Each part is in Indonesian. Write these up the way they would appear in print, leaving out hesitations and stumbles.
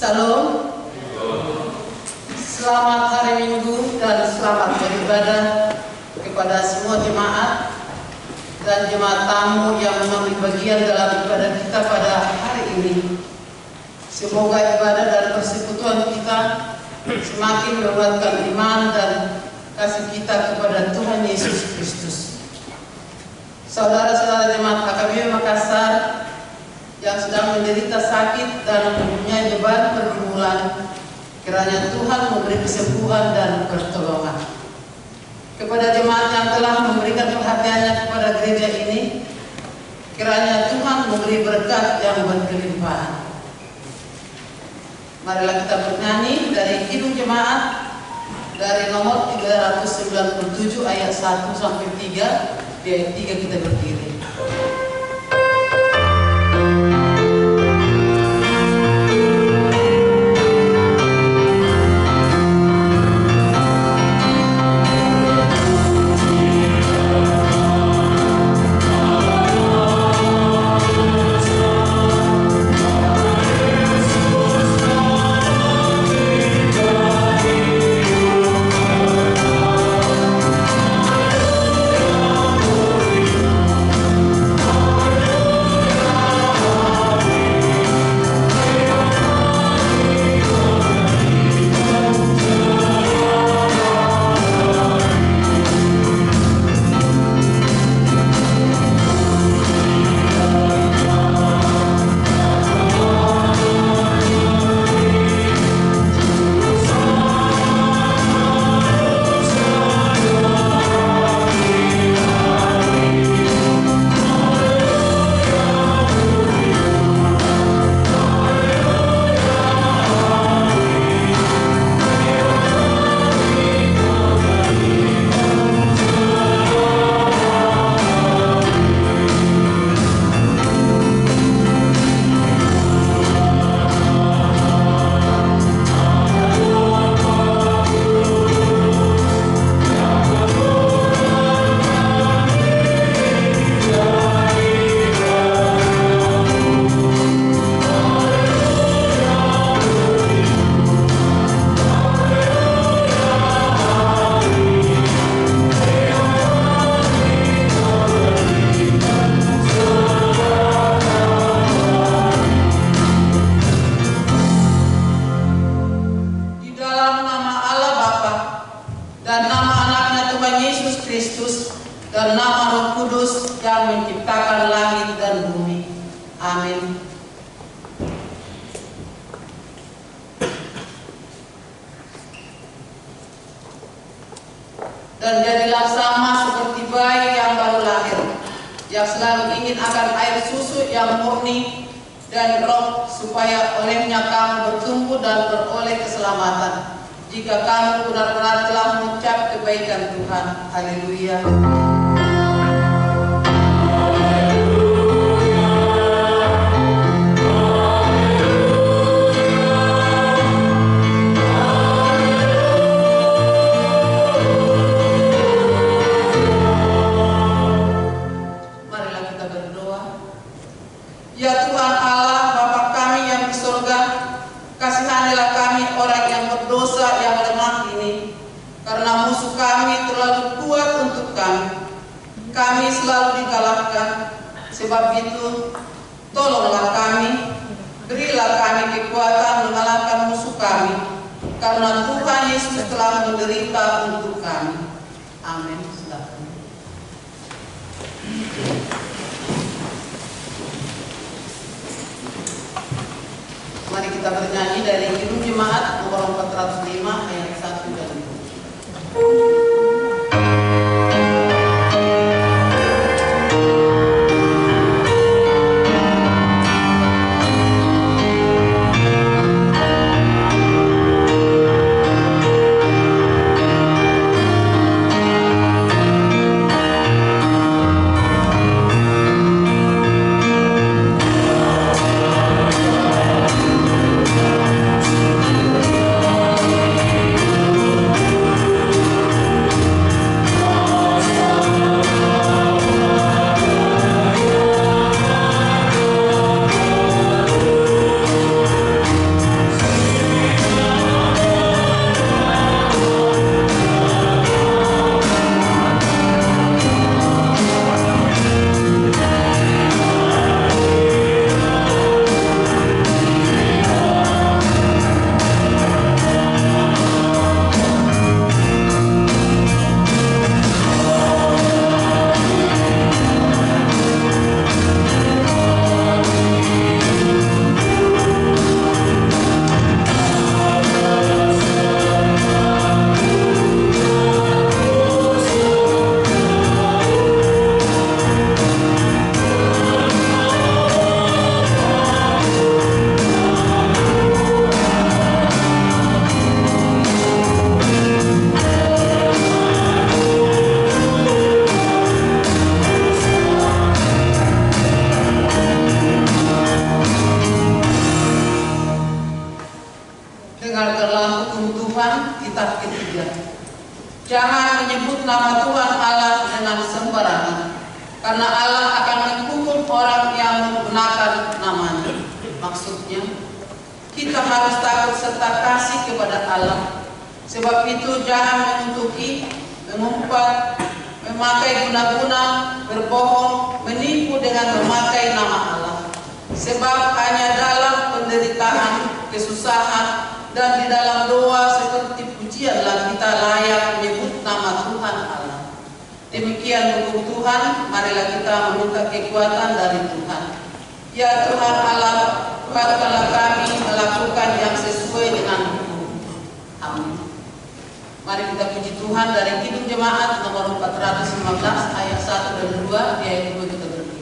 Salam. Selamat hari Minggu dan selamat beribadah kepada semua jemaat dan jemaat tamu yang mengambil bagian dalam ibadah kita pada hari ini. Semoga ibadah dan persekutuan kita semakin menguatkan iman dan kasih kita kepada Tuhan Yesus Kristus. Saudara-saudara jemaat HKBP Makassar yang sedang menderita sakit dan mempunyai beban pergumulan, kiranya Tuhan memberi kesembuhan dan pertolongan. Kepada jemaat yang telah memberikan perhatiannya kepada gereja ini, kiranya Tuhan memberi berkat yang berkelimpahan. Marilah kita bernyanyi dari Kidung Jemaat dari nomor 397 ayat 1 sampai 3. Di ayat 3 kita berdiri. Dan jadilah sama seperti bayi yang baru lahir, yang selalu ingin akan air susu yang murni dan roh, supaya olehnya kamu bertumbuh dan beroleh keselamatan, jika kamu benar-benar telah mengucap kebaikan Tuhan. Haleluya. Ya Tuhan Allah, Bapa kami yang di surga, kasihanilah kami orang yang berdosa yang lemah ini, karena musuh kami terlalu kuat untuk kami. Kami selalu dikalahkan. Sebab itu, tolonglah kami, berilah kami kekuatan mengalahkan musuh kami, karena Tuhan Yesus telah menderita untuk kami. Amin. Mari kita bernyanyi dari Kidung Jemaat nomor 405 ayat 1 dan 2. Oh adalah hukum Tuhan, kitab ketiga. Jangan menyebut nama Tuhan Allah dengan sembarangan, karena Allah akan menghukum orang yang menggunakan namanya. Maksudnya, kita harus takut serta kasih kepada Allah. Sebab itu jangan mengutuki, mengumpat, memakai guna-guna, berbohong, menipu dengan memakai nama Allah. Sebab hanya dalam penderitaan, kesusahan, dan di dalam doa seperti pujianlah kita layak menyebut nama Tuhan Allah. Demikian hukum Tuhan, marilah kita meminta kekuatan dari Tuhan. Ya Tuhan Allah, kuatkanlah kami melakukan yang sesuai dengan hukum. Amin. Mari kita puji Tuhan dari Kidung Jemaat nomor 415 ayat 1 dan 2, di ayat 2 kita berdiri.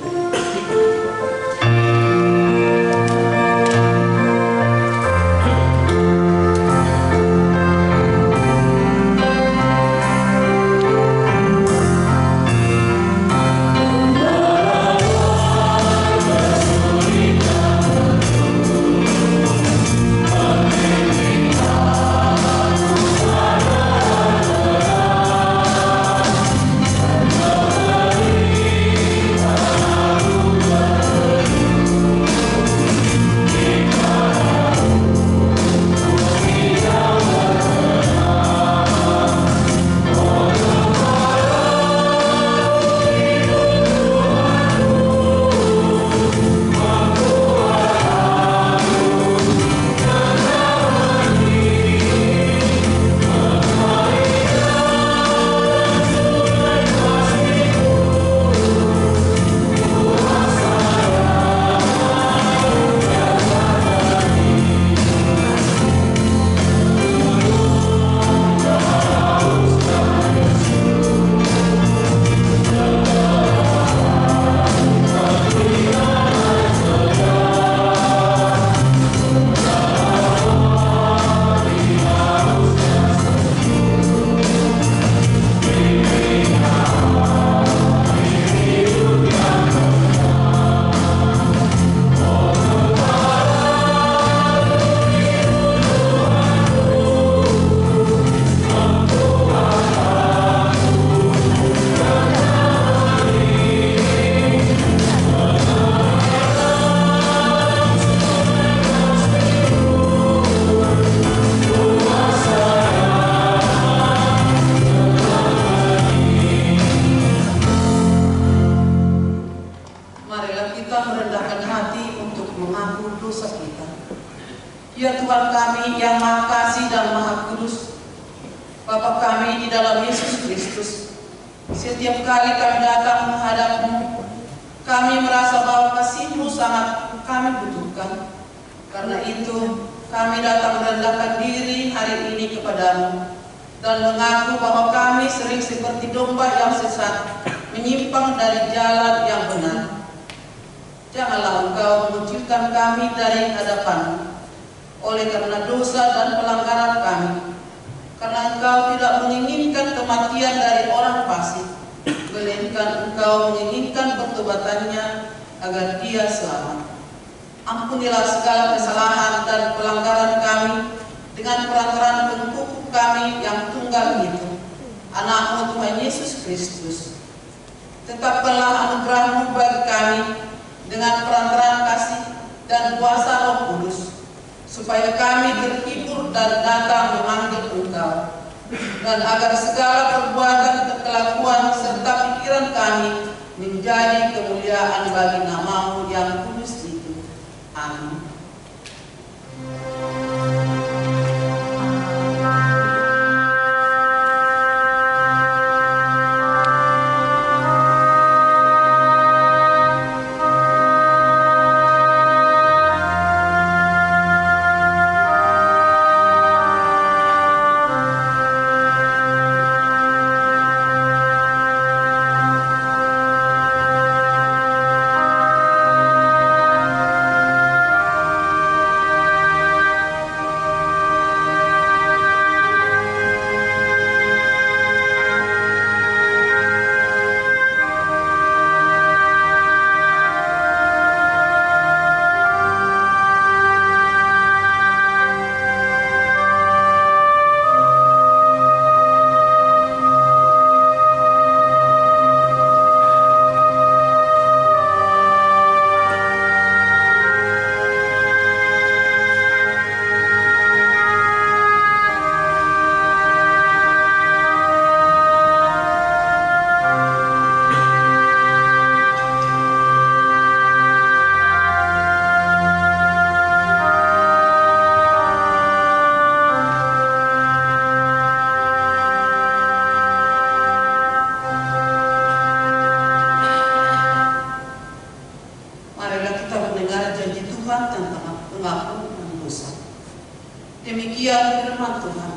Ya Tuhan kami yang Maha Kasih dan Maha Kudus, Bapa kami di dalam Yesus Kristus, setiap kali kami datang menghadap-Mu, kami merasa bahwa kasih-Mu sangat kami butuhkan. Karena itu, kami datang merendahkan diri hari ini kepadamu dan mengaku bahwa kami sering seperti domba yang sesat, menyimpang dari jalan yang benar. Janganlah Engkau mengucilkan kami dari hadapan-Mu oleh karena dosa dan pelanggaran kami, karena Engkau tidak menginginkan kematian dari orang fasik, melainkan Engkau menginginkan pertobatannya agar dia selamat. Ampunilah segala kesalahan dan pelanggaran kami dengan perantaraan penghukum kami yang tunggal itu, Anak-Mu Tuhan Yesus Kristus. Tetapkanlah anugerah-Mu bagi kami dengan perantaraan kasih dan kuasa Roh Kudus, supaya kami terhibur dan datang memanggil Engkau, dan agar segala perbuatan kelakuan serta pikiran kami menjadi kemuliaan bagi nama-Mu yang kudus itu. Amin. firman Tuhan.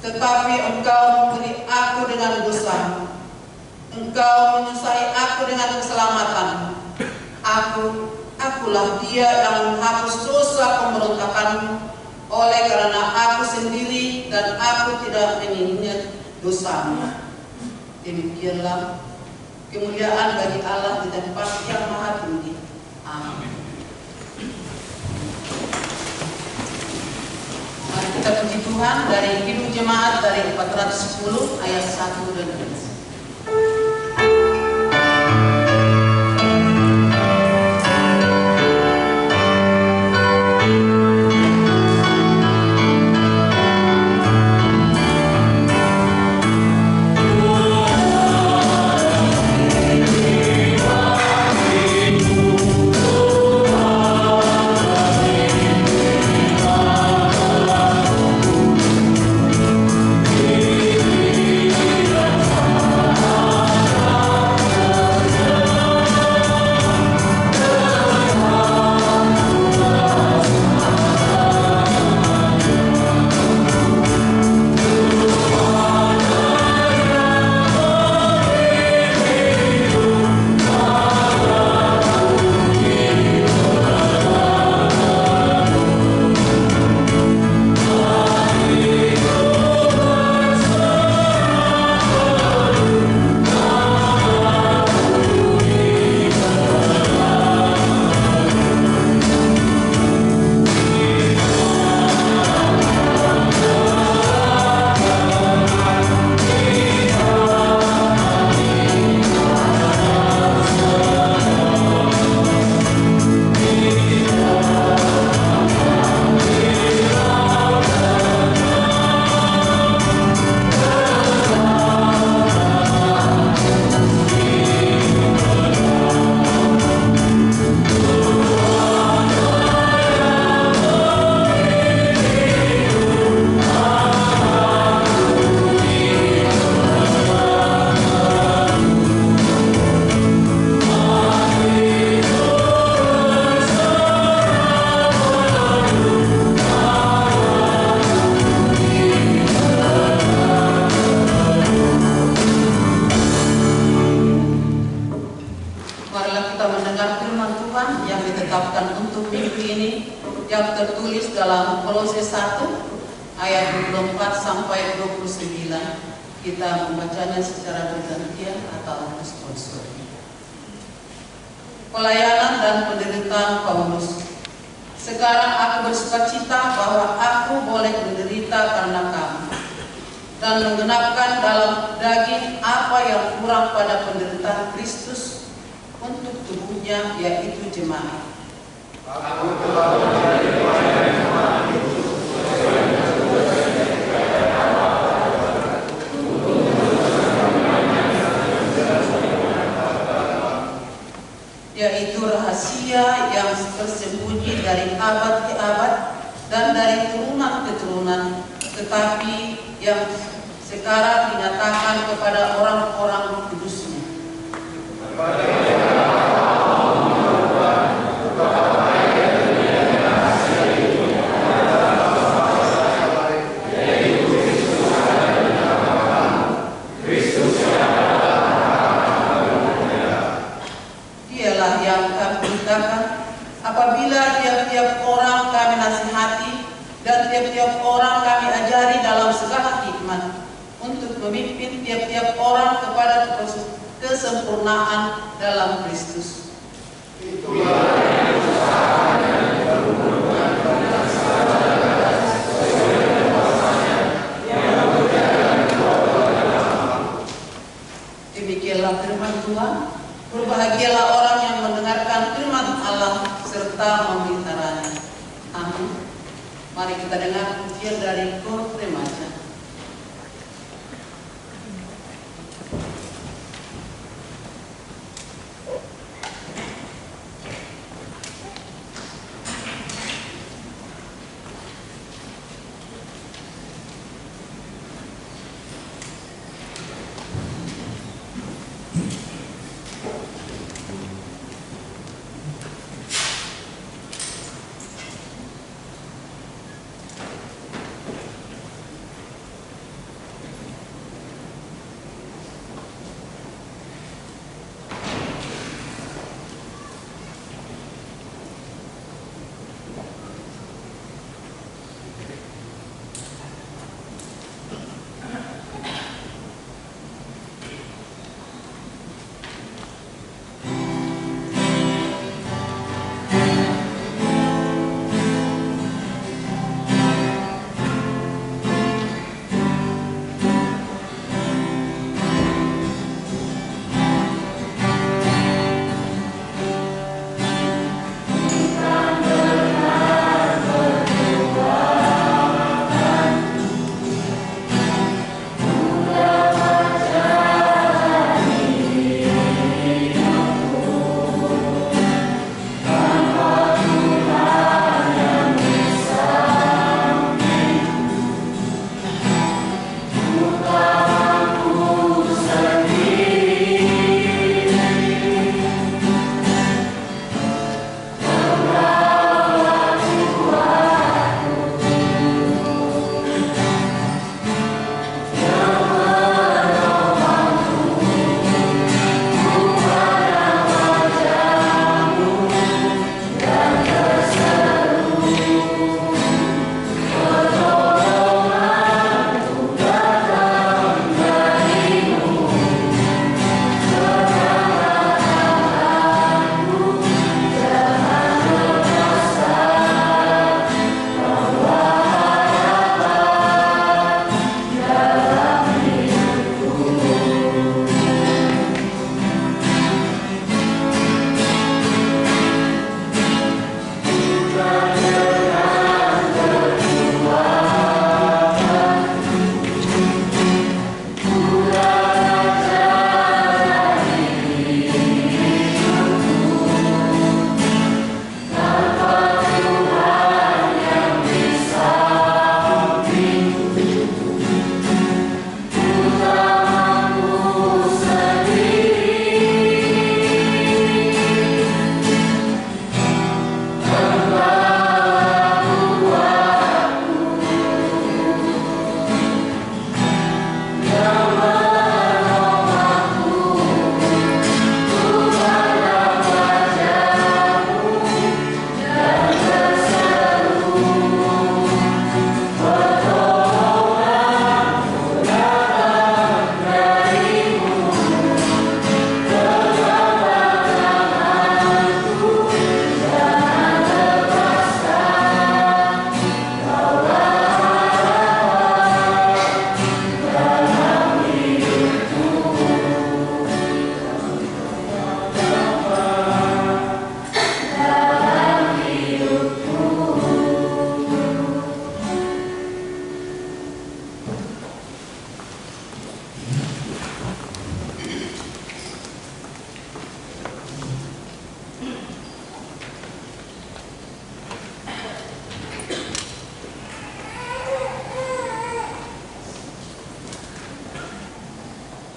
Tetapi engkau memberi aku dengan dosa, engkau menyusai aku dengan keselamatan. Akulah dia yang menghapus dosa pemberontakanmu, oleh karena aku sendiri dan aku tidak mengingat dosamu. Demikianlah kemuliaan bagi Allah di tempat yang maha tinggi. Amin. Mari kita puji Tuhan dari Kidung Jemaat dari 410 ayat 1 dan 2. Yang tertulis dalam Kolose 1 ayat 24 sampai 29. Kita membacanya secara bergantian atau responsif. Pelayanan dan penderitaan Paulus. Sekarang aku bersukacita bahwa aku boleh menderita karena kamu, dan menggenapkan dalam daging apa yang kurang pada penderitaan Kristus untuk tubuhnya, yaitu jemaat. Aku telah menjadi pelayan jemaat itu sesuai dengan tugas yang diberikan Allah untuk yaitu rahasia yang tersembunyi dari abad ke abad dan dari turunan ke turunan, tetapi yang sekarang dinyatakan kepada orang-orang kudusnya. Apabila tiap-tiap orang kami nasihati dan tiap-tiap orang kami ajari dalam segala hikmat, untuk memimpin tiap-tiap orang kepada kesempurnaan dalam Kristus. Demikianlah firman Tuhan. Berbahagialah orang yang mendengarkan firman Allah serta memeliharanya. Amin. Mari kita dengar pujian dari Kor Remaja.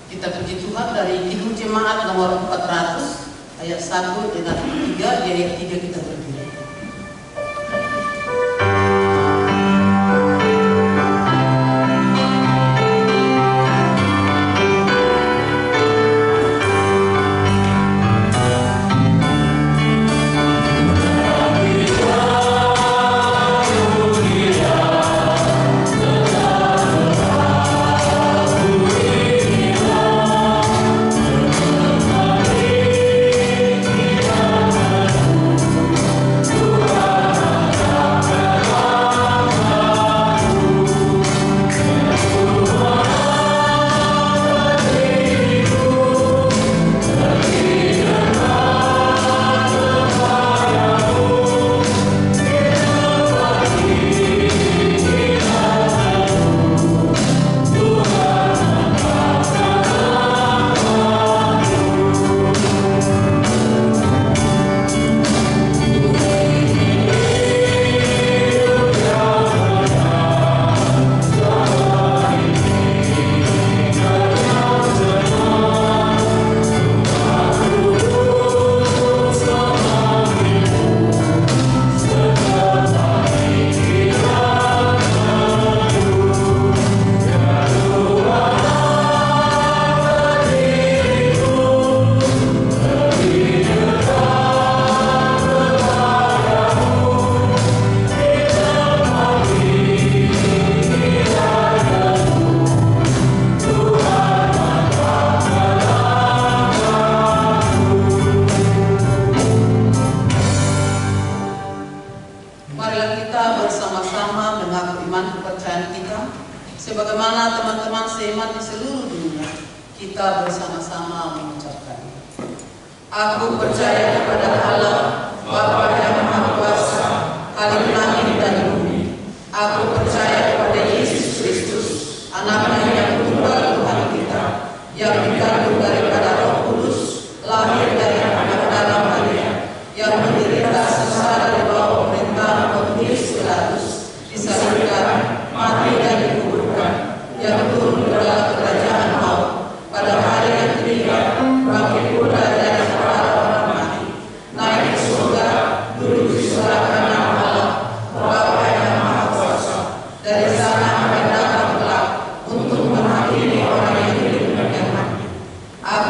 Kita puji Tuhan dari Kidung Jemaat nomor 400 ayat 1 dengan 3, di ayat 3 kita berdiri. Sebagaimana teman-teman seiman di seluruh dunia, kita bersama-sama mengucapkan. Aku percaya kepada Allah, Bapa yang Maha Kuasa, Khalik langit dan bumi. Aku percaya kepada Yesus Kristus, Anaknya yang tunggal Tuhan kita, yang dikandung daripada Roh Kudus, lahir dari Magdala Maria, yang menderita sengsara di bawah pemerintahan Pontius Pilatus, disalibkan, mati dan dikuburkan, yang turun ke dalam kerajaan maut, pada hari yang ketiga bangkit pula dari antara orang mati, naik ke surga, duduk di sebelah kanan Allah, Bapa yang Maha Kuasa. Dari sana akan datang kelak untuk menghakimi orang yang hidup dan yang mati. Aku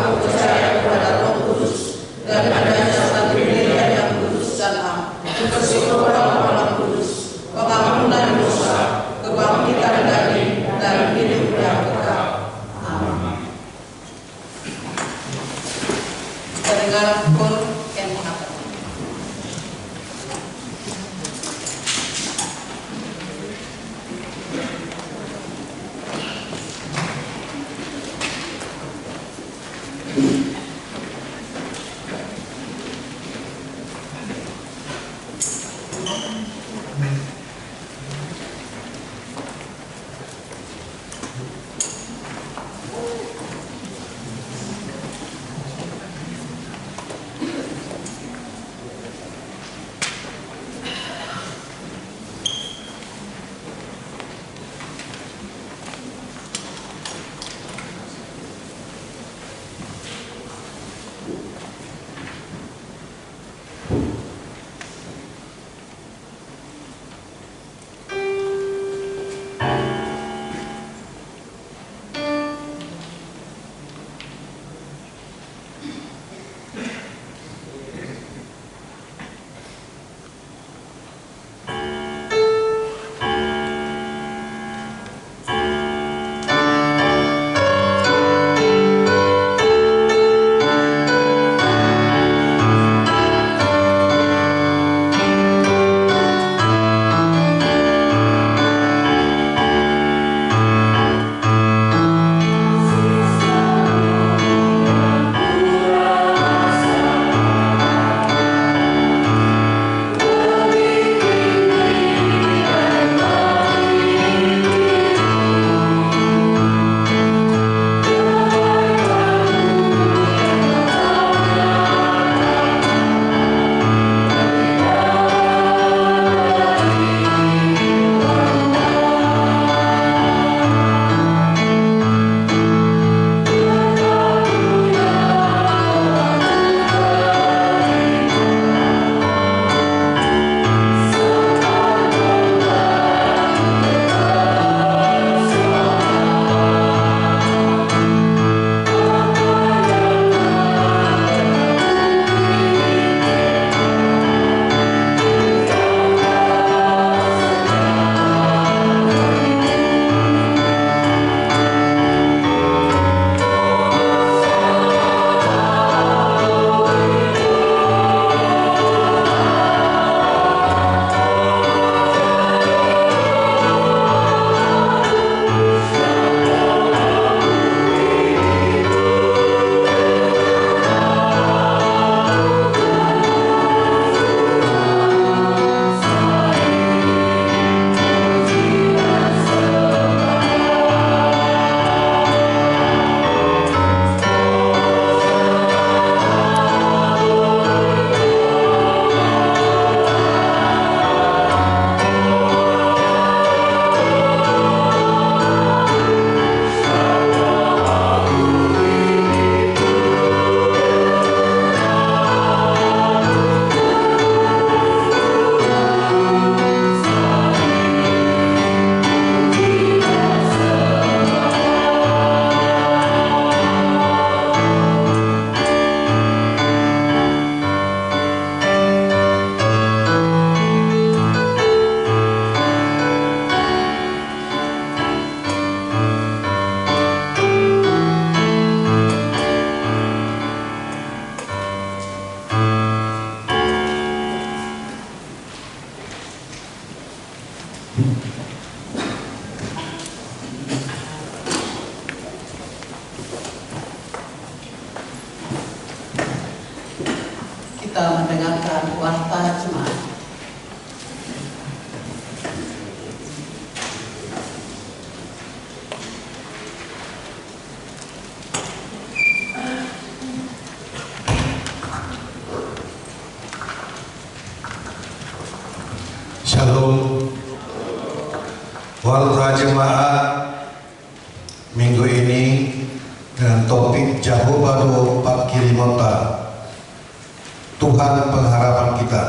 Kita mendengarkan warta jemaat. Shalom. Warta jemaat minggu ini dengan topik Jehovah Pakilimota, Tuhan pengharapan kita.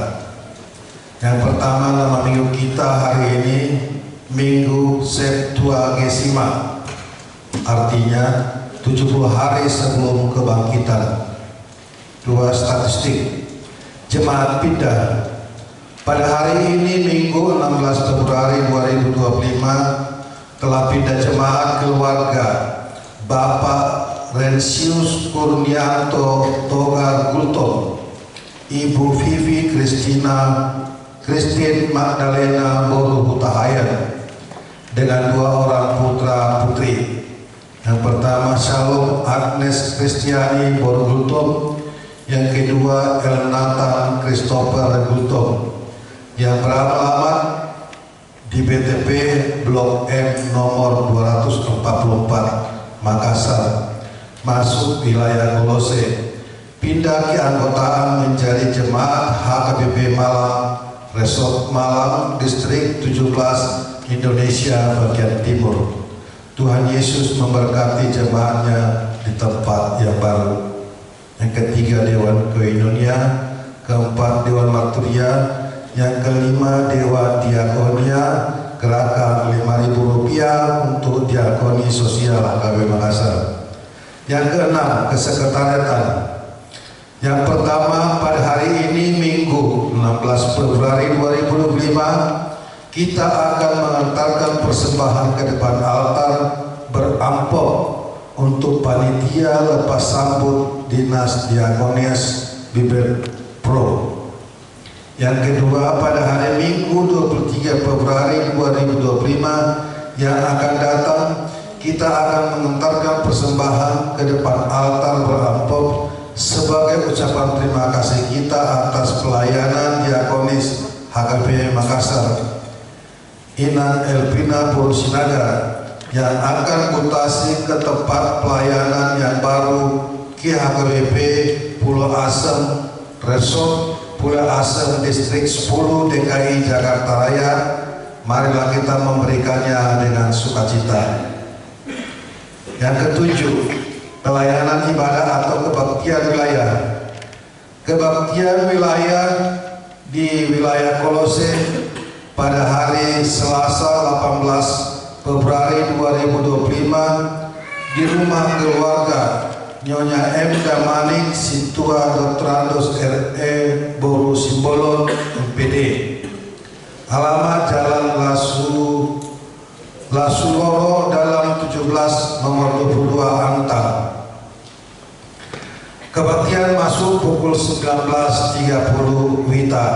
Yang pertama, nama minggu kita hari ini Minggu Septuagesima, artinya 70 hari sebelum kebangkitan. Dua statistik jemaat pindah. Pada hari ini Minggu 16 Februari 2025 telah pindah jemaat keluarga Bapak Rensius Kurnianto Togar Gultom, Ibu Vivi Christine Magdalena Boru Hutahayan dengan 2 orang putra putri. Yang pertama Shalom Agnes Kristiani Boru Gultom, yang kedua Elnatan Christopher Gultom, yang beralamat di BTP Blok M nomor 244 Makassar, masuk wilayah Kolose, pindah keanggotaan menjadi jemaat HKBP Malang, Resort Malang, Distrik 17 Indonesia bagian Timur. Tuhan Yesus memberkati jemaatnya di tempat yang baru. Yang ketiga Dewan Koinonia, keempat Dewan Marturia, yang kelima Dewan Diakonia, gerakan Rp5.000 untuk diakoni sosial HKB Makassar. Yang keenam kesekretariatan. Yang pertama, pada hari ini Minggu 16 Februari 2025 kita akan mengantarkan persembahan ke depan altar beramplop untuk panitia lepas sambut Dinas Diakonis Bibir Pro. Yang kedua, pada hari Minggu 23 Februari 2025 yang akan datang, kita akan mengantarkan persembahan ke depan altar beramplop sebagai ucapan terima kasih kita atas pelayanan diakonis HKB Makassar. Inan Elvina Borusinaga yang akan mutasi ke tempat pelayanan yang baru HKBP Pulau Asem Resort Pulau Asem Distrik 10 DKI Jakarta Raya. Marilah kita memberikannya dengan sukacita. Yang ketujuh, pelayanan ibadah atau kebaktian wilayah. Kebaktian wilayah di wilayah Kolose pada hari Selasa 18 Februari 2025 di rumah keluarga Nyonya M. Damanik Situa Dotrandos R.E. Boru Simbolon MPD, alamat Jalan Lasuloro dalam 17 nomor 22 Antal. Kebaktian masuk pukul 19.30 WITA.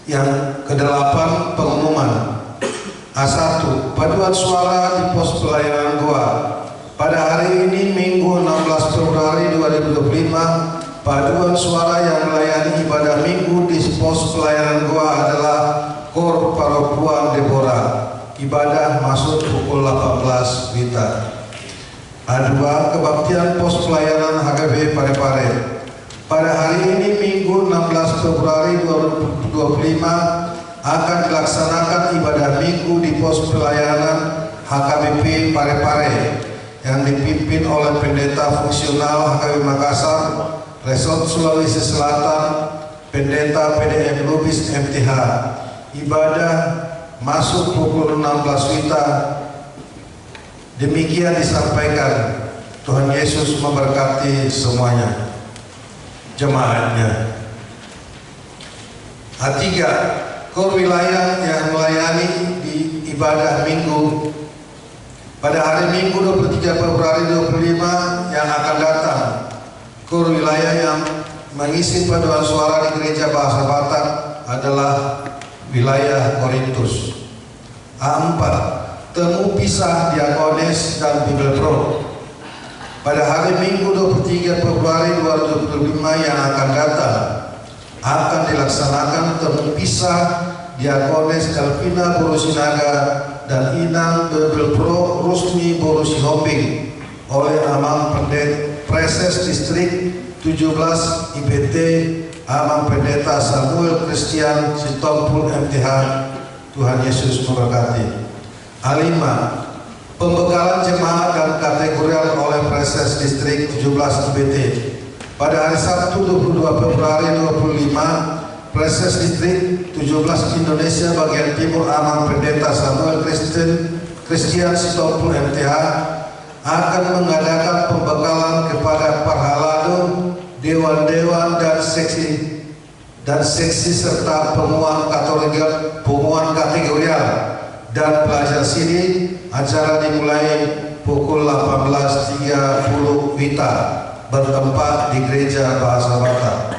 Yang ke-8 pengumuman. A1 paduan suara di pos pelayanan Goa. Pada hari ini Minggu 16 Februari 2025, paduan suara yang melayani ibadah Minggu di pos pelayanan Goa adalah Kor Paropuan Deborah. Ibadah masuk pukul 18 WITA. A2 kebaktian pos pelayanan HKB Parepare. Pada hari ini Minggu 16 Februari 2025 akan dilaksanakan ibadah Minggu di pos pelayanan HKBP Parepare yang dipimpin oleh Pendeta Fungsional HKB Makassar, Resort Sulawesi Selatan, Pendeta PDM Lubis MTH. Ibadah masuk pukul 16 WITA. Demikian disampaikan. Tuhan Yesus memberkati semuanya, jemaatnya. A3, Kor wilayah yang melayani di ibadah Minggu pada hari Minggu 23 Februari 2025 yang akan datang. Kor wilayah yang mengisi paduan suara di Gereja Bahasa Batak adalah wilayah Korintus. A4, temu pisah diakonis dan Bible Pro. pada hari Minggu 23 Februari 2025 yang akan datang akan dilaksanakan temu pisah Diakones Elvina Borusinaga dan Inang Bebel Pro Rusmi Borusihombing oleh Amang Preses Distrik 17 IBT Amang Pendeta Samuel Christian Sitompul MTH. Tuhan Yesus memberkati. A5. Pembekalan jemaat dan kategorial oleh Preses Distrik 17 IBT. Pada hari Sabtu 22 Februari 2025, Preses Distrik 17 Indonesia bagian Timur Amang Pendeta Samuel Christian Sitompul MTH akan mengadakan pembekalan kepada parhalado, dewan-dewan dan seksi serta penguat kategorial dan pelajar sini. Acara dimulai pukul 18.30 WITA bertempat di Gereja Bahasa Batak.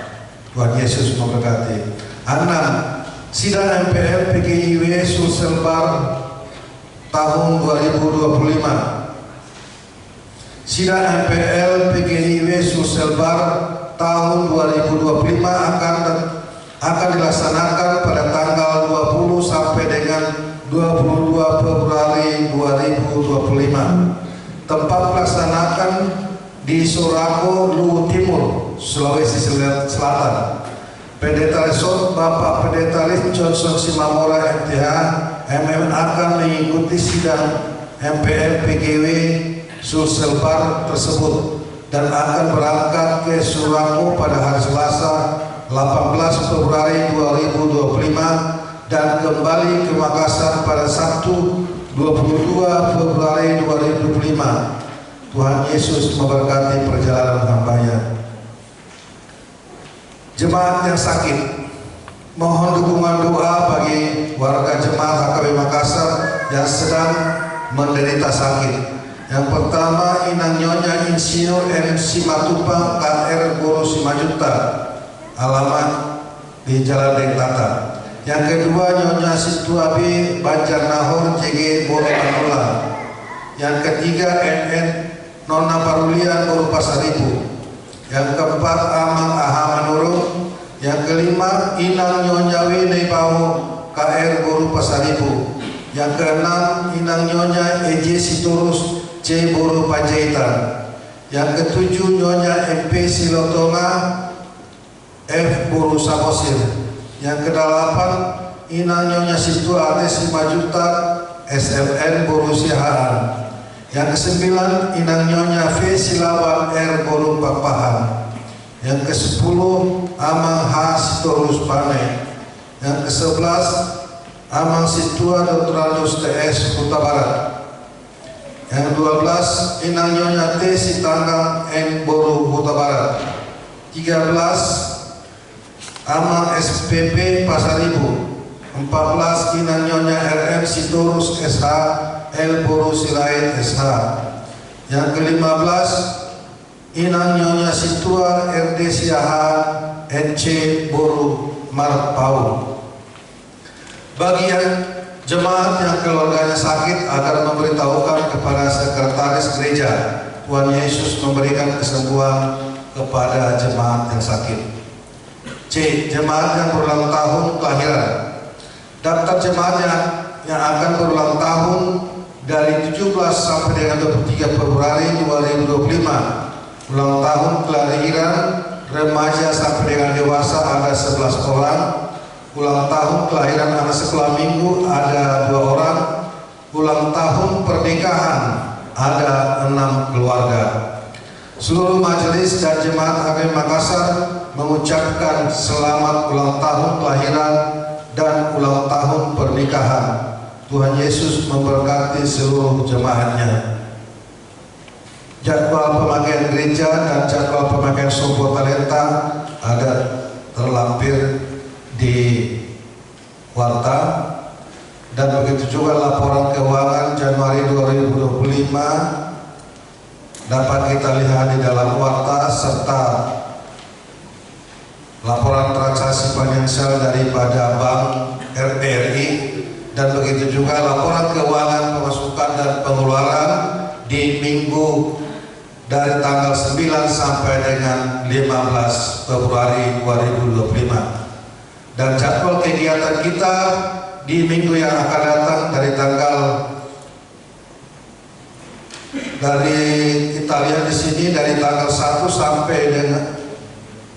Tuhan Yesus memberkati. 6. Sidang MPL PGIW Sulselbar tahun 2025. Sidang MPL PGIW Sulselbar tahun 2025 akan dilaksanakan pada tanggal 20 sampai dengan 22 Februari 2025. Tempat pelaksanakan di Sorako, Luwu Timur, Sulawesi Selatan. Pendeta Resort Bapak Pendeta Liv Johnson Simamora MTH MM akan mengikuti sidang MPL PGW Sulselbar tersebut dan akan berangkat ke Sorako pada hari Selasa 18 Februari 2025 dan kembali ke Makassar pada Sabtu 22 Februari 2025. Tuhan Yesus memberkati perjalanan hamba-Nya. Jemaat yang sakit, mohon dukungan doa bagi warga jemaat HKB Makassar yang sedang menderita sakit. Yang pertama, Inang Nyonya Insinyur M. Simatupang KR Guru Simajuta, alamat di Jalan Dengtata. Yang kedua, Nyonya Situabi Banjar Nahor JG Boro Tanulang. Yang ketiga, NN Nona Parulian Boro Pasaribu. Yang keempat, Amang Aha Manurung. Yang kelima, Inang Nyonya Wene Pau KR Boro Pasaribu. Yang keenam, Inang Nyonya EJ Sitorus C Boro Panjaitan. Yang ketujuh, Nyonya MP Silotonga F Boro Samosir. Yang kedelapan, Inang Nyonya Situ Ates 5 Juta SLN Boro Sihaan. Yang kesembilan, Inang Nyonya V Silawan R Boro Papahan. Yang kesepuluh, Amang H Sitorus Pane. Yang kesebelas, Amang Situa Dr. Andus TS Kota Barat. Yang 12, Inang Nyonya T Sitanggang N Boro Kota Barat. 13, Amang SPP Pasaribu. 14, Inang Nyonya RM Sitorus SH L Boro Sirait SH. Yang ke-15, Inang Nyonya Situa RD Siahaan NC Boro Marpau. Bagi yang jemaat yang keluarganya sakit agar memberitahukan kepada sekretaris gereja. Tuhan Yesus memberikan kesembuhan kepada jemaat yang sakit. C. Jemaat yang berulang tahun kelahiran. Daftar jemaat yang akan berulang tahun dari 17 sampai dengan 23 Februari 2025. Ulang tahun kelahiran remaja sampai dengan dewasa ada 11 orang. Ulang tahun kelahiran anak sekolah minggu ada 2 orang. Ulang tahun pernikahan ada 6 keluarga. Seluruh majelis dan jemaat HKB Makassar mengucapkan selamat ulang tahun kelahiran dan ulang tahun pernikahan. Tuhan Yesus memberkati seluruh jemaatnya. Jadwal pemakaian gereja dan jadwal pemakaian Sobo Talenta ada terlampir di warta, dan begitu juga laporan keuangan Januari 2025 dapat kita lihat di dalam warta, serta laporan transaksi finansial daripada Bank RBRI, dan begitu juga laporan keuangan pemasukan dan pengeluaran di minggu dari tanggal 9 sampai dengan 15 Februari 2025. Dan jadwal kegiatan kita di minggu yang akan datang kita lihat di sini dari tanggal 1 sampai dengan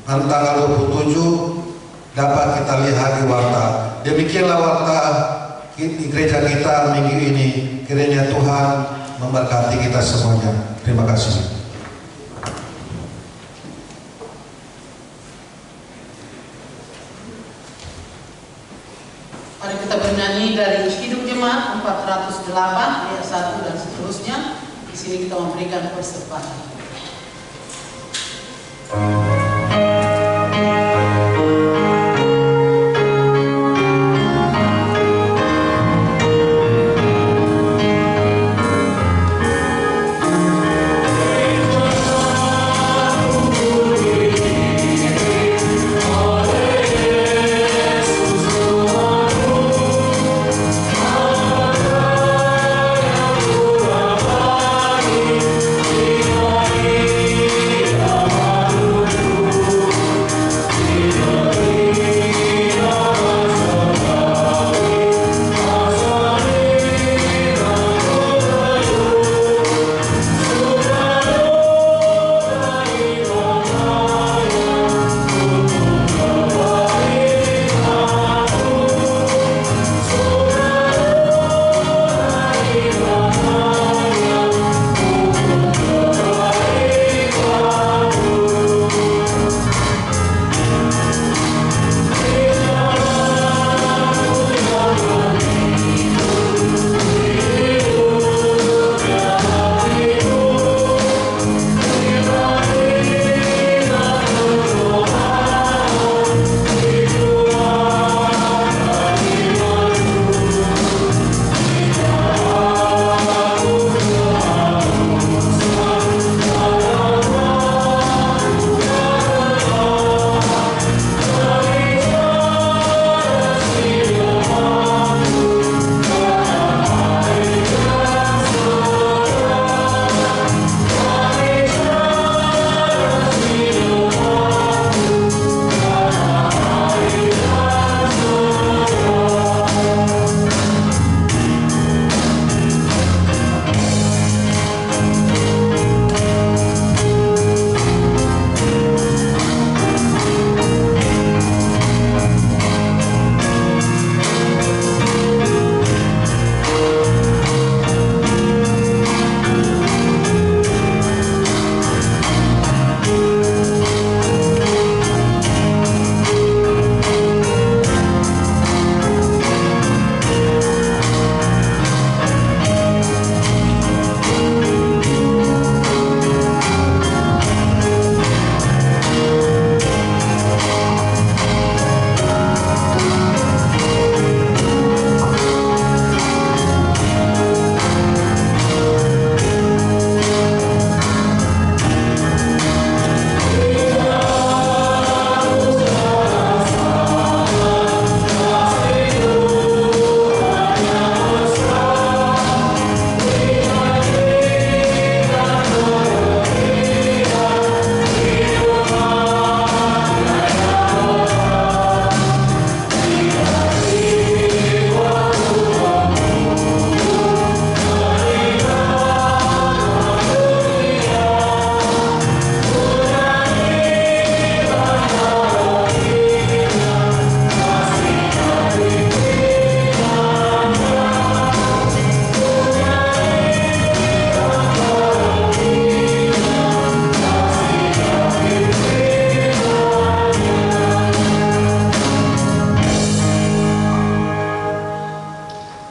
tanggal 27 dapat kita lihat di warta. Demikianlah warta di gereja kita minggu ini. Kiranya Tuhan memberkati kita semuanya. Terima kasih. Mari kita bernyanyi dari Hidup Jemaat 408 ayat 1 dan seterusnya. Di sini kita memberikan persembahan.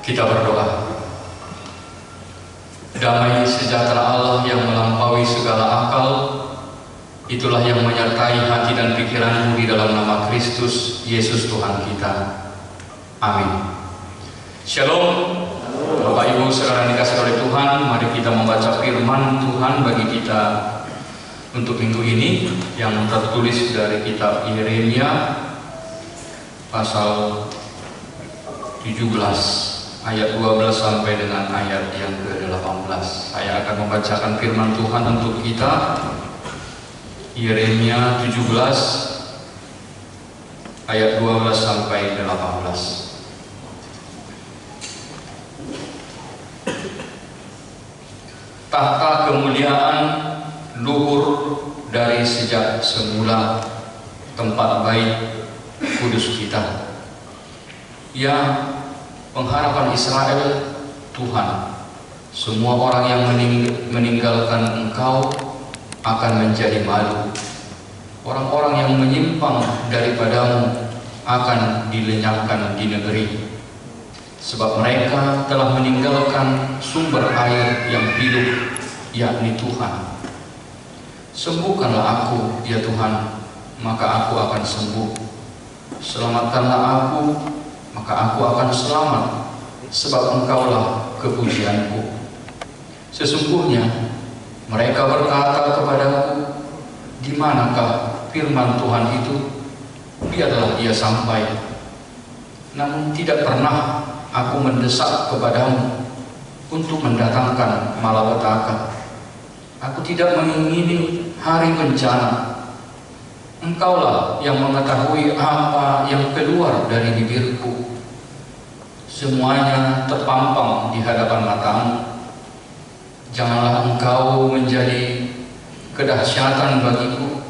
Kita berdoa. Damai sejahtera Allah yang melampaui segala akal, itulah yang menyertai hati dan pikiranmu di dalam nama Kristus Yesus Tuhan kita. Amin. Shalom. Bapak Ibu saudara dikasihi oleh Tuhan, mari kita membaca firman Tuhan bagi kita untuk minggu ini yang tertulis dari kitab Yeremia pasal 17 ayat 12 sampai dengan ayat yang ke-18. Saya akan membacakan firman Tuhan untuk kita. Yeremia 17 ayat 12 sampai 18. Tahta kemuliaan luhur dari sejak semula, tempat baik kudus kita. Ya, pengharapan Israel, Tuhan, semua orang yang meninggalkan Engkau akan menjadi malu. Orang-orang yang menyimpang daripadamu akan dilenyapkan di negeri, sebab mereka telah meninggalkan sumber air yang hidup, yakni Tuhan. Sembuhkanlah aku, ya Tuhan, maka aku akan sembuh. Selamatkanlah aku, maka aku akan selamat, sebab Engkaulah kepujianku. Sesungguhnya mereka berkata kepadaku, di manakah firman Tuhan itu? Biarlah ia sampai. Namun tidak pernah aku mendesak kepadamu untuk mendatangkan malapetaka. Aku tidak mengingini hari bencana. Engkaulah yang mengetahui apa yang keluar dari bibirku. Semuanya terpampang di hadapan matamu. Janganlah engkau menjadi kedahsyatan bagiku.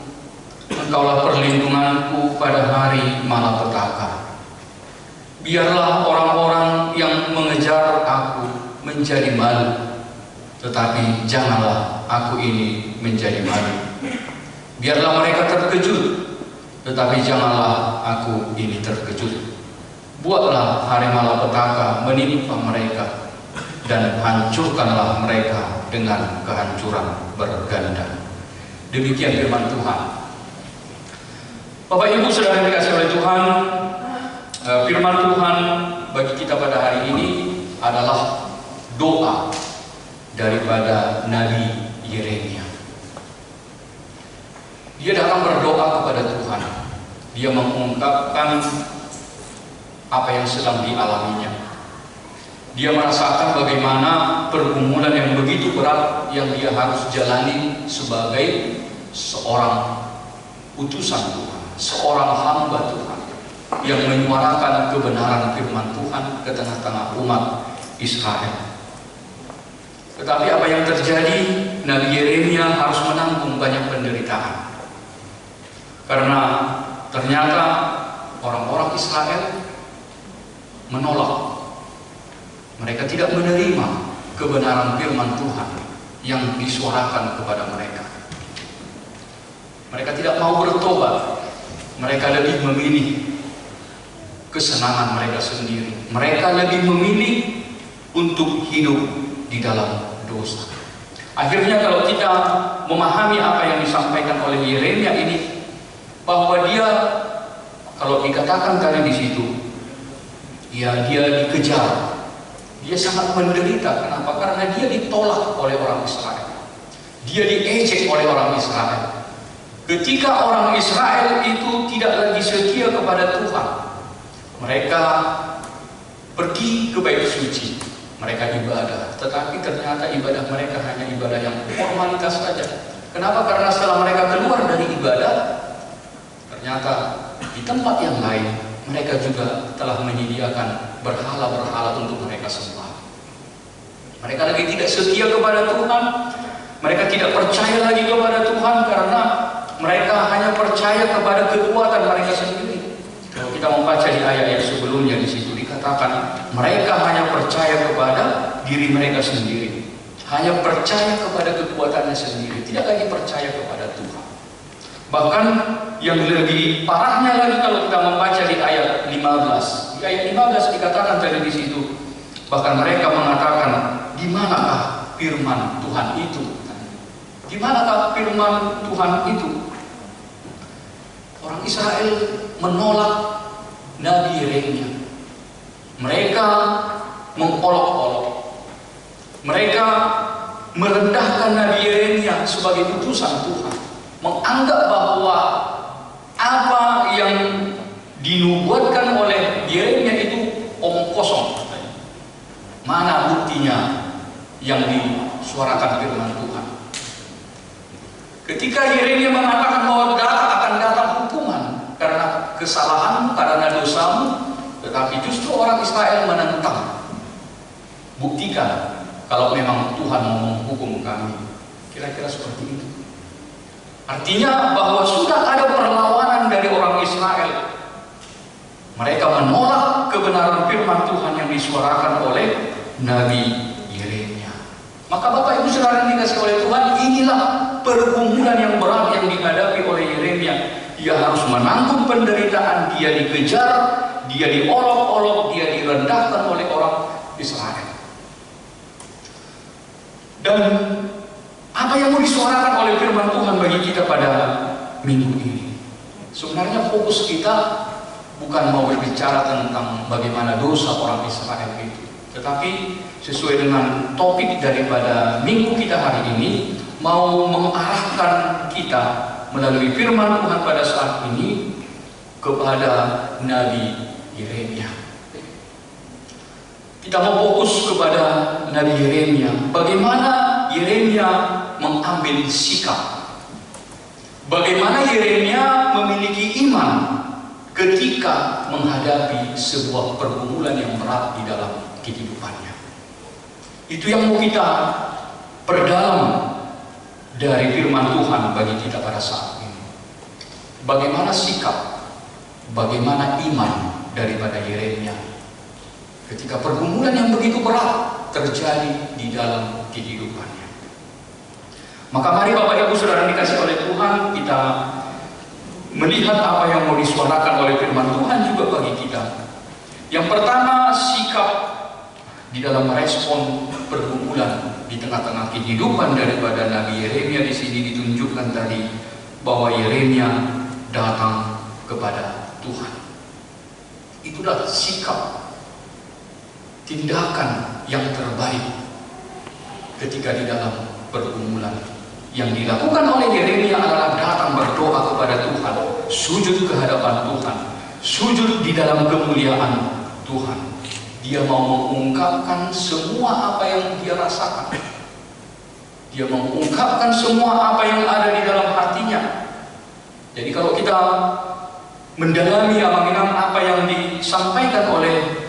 Engkaulah perlindunganku pada hari malapetaka. Biarlah orang-orang yang mengejar aku menjadi malu, tetapi janganlah aku ini menjadi malu. Biarlah mereka terkejut, tetapi janganlah aku ini terkejut. Buatlah hari malapetaka menimpa mereka, dan hancurkanlah mereka dengan kehancuran berganda. Demikian firman Tuhan. Bapak Ibu Saudara yang dikasihi oleh Tuhan, firman Tuhan bagi kita pada hari ini adalah doa daripada Nabi Yeremia. Dia datang berdoa kepada Tuhan. Dia mengungkapkan apa yang sedang dialaminya. Dia merasakan bagaimana pergumulan yang begitu berat yang dia harus jalani sebagai seorang utusan Tuhan, seorang hamba Tuhan yang menyuarakan kebenaran firman Tuhan ke tengah-tengah umat Israel. Tetapi apa yang terjadi? Nabi Yeremia harus menanggung banyak penderitaan. Karena ternyata orang-orang Israel menolak. Mereka tidak menerima kebenaran firman Tuhan yang disuarakan kepada mereka. Mereka tidak mau bertobat. Mereka lebih memilih kesenangan mereka sendiri. Mereka lebih memilih untuk hidup di dalam dosa. Akhirnya kalau kita memahami apa yang disampaikan oleh Yeremia ini, bahwa dia, kalau dikatakan tadi di situ, ya dia dikejar, dia sangat menderita. Kenapa? Karena dia ditolak oleh orang Israel, dia diejek oleh orang Israel. Ketika orang Israel itu tidak lagi setia kepada Tuhan, mereka pergi ke bait suci, mereka ibadah, tetapi ternyata ibadah mereka hanya ibadah yang formalitas saja. Kenapa? Karena setelah mereka keluar dari ibadah, ternyata di tempat yang lain mereka juga telah menyediakan berhala-berhala untuk mereka sembah. Mereka lagi tidak setia kepada Tuhan, mereka tidak percaya lagi kepada Tuhan karena mereka hanya percaya kepada kekuatan mereka sendiri. Kalau kita membaca di ayat yang sebelumnya di situ dikatakan mereka hanya percaya kepada diri mereka sendiri, hanya percaya kepada kekuatannya sendiri, tidak lagi percaya kepada Tuhan. Bahkan yang lebih parahnya lagi kalau kita membaca di ayat 15. Di ayat 15 dikatakan tadi di situ, bahkan mereka mengatakan, di manakah firman Tuhan itu? Di manakah firman Tuhan itu? Orang Israel menolak Nabi Yeremia. Mereka mengolok-olok. Mereka merendahkan Nabi Yeremia sebagai utusan Tuhan, menganggap bahwa apa yang dinubuatkan oleh Yeremia itu omong kosong. Mana buktinya yang disuarakan firman Tuhan? Ketika Yeremia mengatakan bahwa akan datang hukuman karena kesalahanmu, karena dosamu, tetapi justru orang Israel menentang. Buktikan kalau memang Tuhan mau menghukum kami. Kira-kira seperti itu. Artinya bahwa sudah ada perlawanan dari orang Israel. Mereka menolak kebenaran firman Tuhan yang disuarakan oleh Nabi Yeremia. Maka Bapak Ibu Saudara yang dikasihi oleh Tuhan, inilah pergumulan yang berat yang dihadapi oleh Yeremia. Dia harus menanggung penderitaan, dia dikejar, dia diolok-olok, dia direndahkan oleh orang Israel. Dan apa yang mau disuarakan oleh firman Tuhan bagi kita pada minggu ini? Sebenarnya fokus kita bukan mau berbicara tentang bagaimana dosa orang Israel itu, tetapi sesuai dengan topik daripada minggu kita hari ini, mau mengarahkan kita melalui firman Tuhan pada saat ini kepada Nabi Yeremia. Kita mau fokus kepada Nabi Yeremia. Bagaimana Yeremia mengambil sikap? Bagaimana Yeremia memiliki iman ketika menghadapi sebuah pergumulan yang berat di dalam kehidupannya? Itu yang mau kita perdalam dari firman Tuhan bagi kita pada saat ini. Bagaimana sikap, bagaimana iman daripada Yeremia ketika pergumulan yang begitu berat terjadi di dalam kehidupannya. Maka mari Bapak Ibu Saudara dikasih oleh Tuhan, kita melihat apa yang mau disuarakan oleh firman Tuhan juga bagi kita. Yang pertama, sikap di dalam merespon pergumulan di tengah-tengah kehidupan daripada Nabi Yeremia. Di sini ditunjukkan tadi bahwa Yeremia datang kepada Tuhan. Itulah sikap, tindakan yang terbaik ketika di dalam pergumulan. Yang dilakukan oleh Yeremia adalah datang berdoa kepada Tuhan, sujud ke hadapan Tuhan, sujud di dalam kemuliaan Tuhan. Dia mau mengungkapkan semua apa yang dia rasakan. Dia mengungkapkan semua apa yang ada di dalam hatinya. Jadi kalau kita mendalami apa yang disampaikan oleh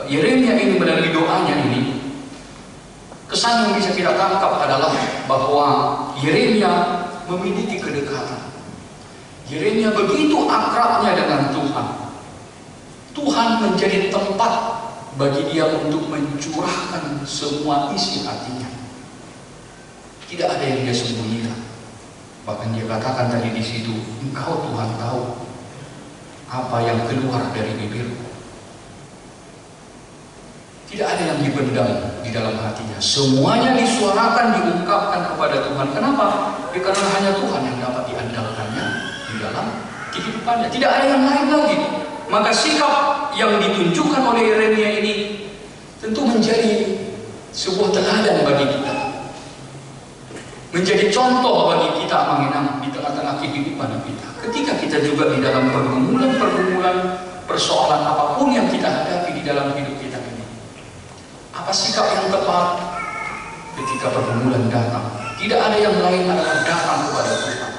Yeremia ini melalui doanya ini, kesan yang bisa kita tangkap adalah bahwa Yeremia memiliki kedekatan. Yeremia begitu akrabnya dengan Tuhan. Tuhan menjadi tempat bagi dia untuk mencurahkan semua isi hatinya. Tidak ada yang dia sembunyikan. Bahkan dia katakan tadi di situ, Engkau Tuhan tahu apa yang keluar dari bibirku. Tidak ada yang dipendam di dalam hatinya. Semuanya disuarakan, diungkapkan kepada Tuhan. Kenapa? Karena hanya Tuhan yang dapat diandalkannya di dalam kehidupannya. Tidak ada yang lain lagi. Maka sikap yang ditunjukkan oleh Yeremia ini tentu menjadi sebuah teladan bagi kita. Menjadi contoh bagi kita mengenang di tengah-tengah kehidupan kita. Ketika kita juga di dalam pergumulan, persoalan apapun yang kita hadapi di dalam hidup kita ini. Apa sikap yang tepat ketika pergumulan datang? Tidak ada yang lain adalah datang kepada Tuhan.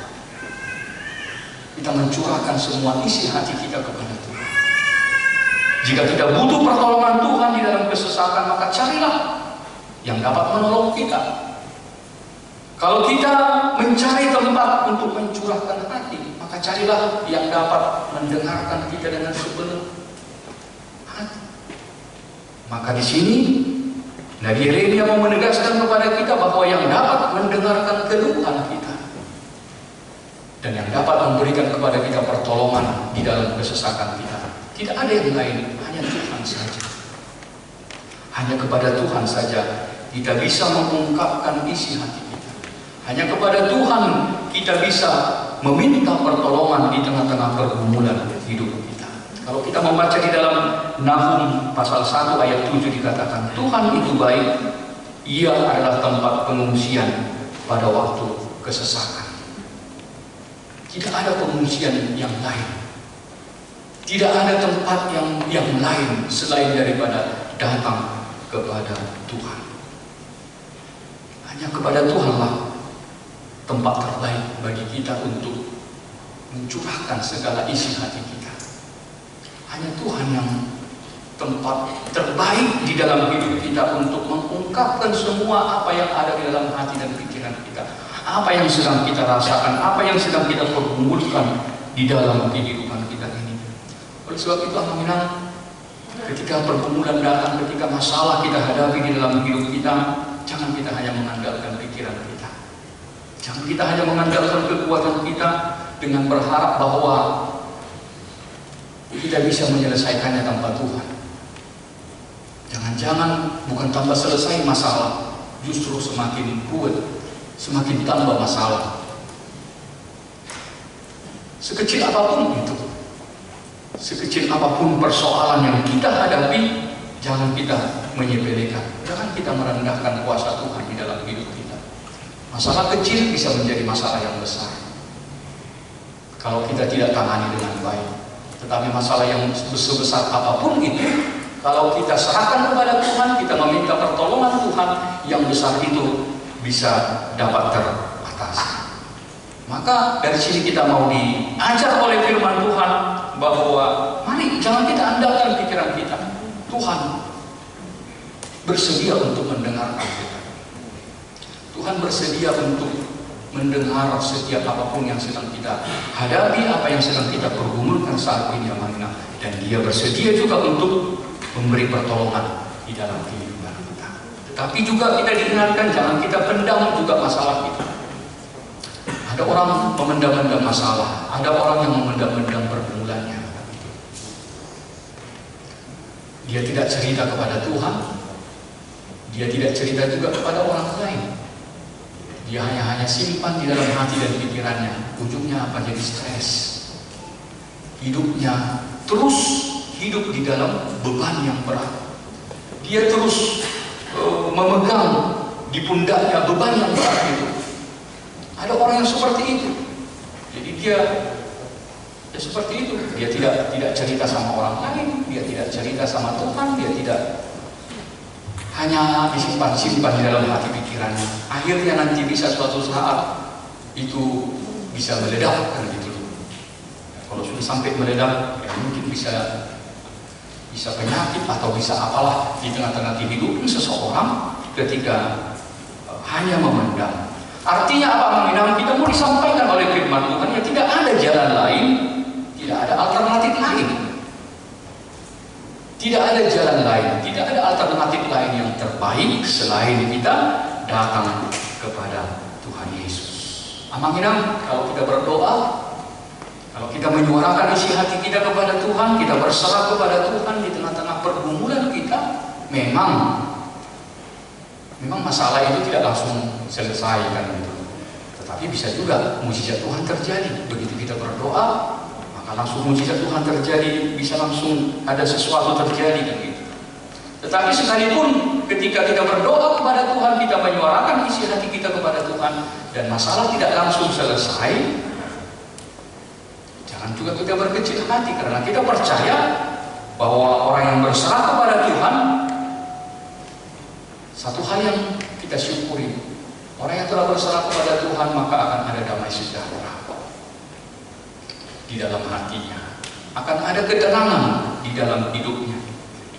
Kita mencurahkan semua isi hati kita kepada Tuhan. Jika kita butuh pertolongan Tuhan di dalam kesesakan, maka carilah yang dapat menolong kita. Kalau kita mencari tempat untuk mencurahkan hati, maka carilah yang dapat mendengarkan kita dengan sepenuh hati. Maka di sini Nabi Yeremia mau menegaskan kepada kita bahwa yang dapat mendengarkan keluhan kita dan yang dapat memberikan kepada kita pertolongan di dalam kesesakan kita, tidak ada yang lain, hanya Tuhan saja. Hanya kepada Tuhan saja kita bisa mengungkapkan isi hati kita. Hanya kepada Tuhan kita bisa meminta pertolongan di tengah-tengah pergumulan hidup kita. Kalau kita membaca di dalam Nahum pasal 1 ayat 7 dikatakan, Tuhan itu baik, Ia adalah tempat pengungsian pada waktu kesesakan. Tidak ada pengungsian yang lain. Tidak ada tempat yang lain selain daripada datang kepada Tuhan. Hanya kepada Tuhanlah tempat terbaik bagi kita untuk mencurahkan segala isi hati kita. Hanya Tuhan yang tempat terbaik di dalam hidup kita untuk mengungkapkan semua apa yang ada di dalam hati dan pikiran kita, apa yang sedang kita rasakan, apa yang sedang kita pergumulkan di dalam kehidupan kita ini. Oleh sebab itu, Aminah, ketika pergumulan datang, ketika masalah kita hadapi di dalam hidup kita, jangan kita hanya mengandalkan pikiran kita, jangan kita hanya mengandalkan kekuatan kita dengan berharap bahwa kita bisa menyelesaikannya tanpa Tuhan. Jangan-jangan bukan tambah selesai masalah, justru semakin ruwet, semakin tambah masalah. Sekecil apapun itu, sekecil apapun persoalan yang kita hadapi, jangan kita menyepelekan, jangan kita merendahkan kuasa Tuhan di dalam hidup kita. Masalah kecil bisa menjadi masalah yang besar kalau kita tidak tangani dengan baik. Tetapi masalah yang sebesar apapun itu, kalau kita serahkan kepada Tuhan, kita meminta pertolongan Tuhan, yang besar itu bisa dapat teratasi. Maka dari sini kita mau diajar oleh firman Tuhan bahwa mari jangan kita andalkan pikiran kita. Tuhan bersedia untuk mendengarkan kita. Tuhan bersedia untuk mendengar setiap apapun yang sedang kita hadapi, apa yang sedang kita pergumulkan saat ini, Aminah. Dan Dia bersedia juga untuk memberi pertolongan di dalam kehidupan kita. Tetapi juga kita diingatkan jangan kita pendam juga masalah kita. Ada orang memendam-pendam masalah, ada orang yang memendam-pendam pergumulannya. Dia tidak cerita kepada Tuhan, dia tidak cerita juga kepada orang lain. Dia hanya simpan di dalam hati dan pikirannya. Ujungnya apa? Jadi stres. Hidupnya terus hidup di dalam beban yang berat. Dia terus memegang di pundaknya beban yang berat itu. Ada orang yang seperti itu. Jadi dia seperti itu. Dia tidak cerita sama orang lain, dia tidak cerita sama Tuhan, dia tidak, hanya disimpan di dalam hati pikirannya. Akhirnya nanti bisa suatu saat itu bisa meledak kan gitu. Kalau sudah sampai meledak, ya mungkin bisa penyakit atau bisa apalah di tengah-tengah hidup seseorang ketika hanya memendam. Artinya apa, Aminah? Kita mau disampaikan oleh firman Tuhan ya, tidak ada jalan lain, tidak ada alternatif lain. Tidak ada jalan lain, tidak ada alternatif lain yang terbaik selain kita datang kepada Tuhan Yesus. Aminah, kalau kita berdoa, kalau kita menyuarakan isi hati kita kepada Tuhan, kita berserah kepada Tuhan di tengah-tengah pergumulan kita, memang masalah itu tidak langsung selesai kan gitu. Tetapi bisa juga mujizat Tuhan terjadi. Begitu kita berdoa, maka langsung mujizat Tuhan terjadi, bisa langsung ada sesuatu terjadi kan gitu. Tetapi sekalipun ketika kita berdoa kepada Tuhan, kita menyuarakan isi hati kita kepada Tuhan, dan masalah tidak langsung selesai, jangan juga kita berkecil hati, karena kita percaya bahwa orang yang berserah kepada Tuhan, satu hal yang kita syukuri, orang yang telah berserah kepada Tuhan maka akan ada damai sejahtera di dalam hatinya, akan ada ketenangan di dalam hidupnya.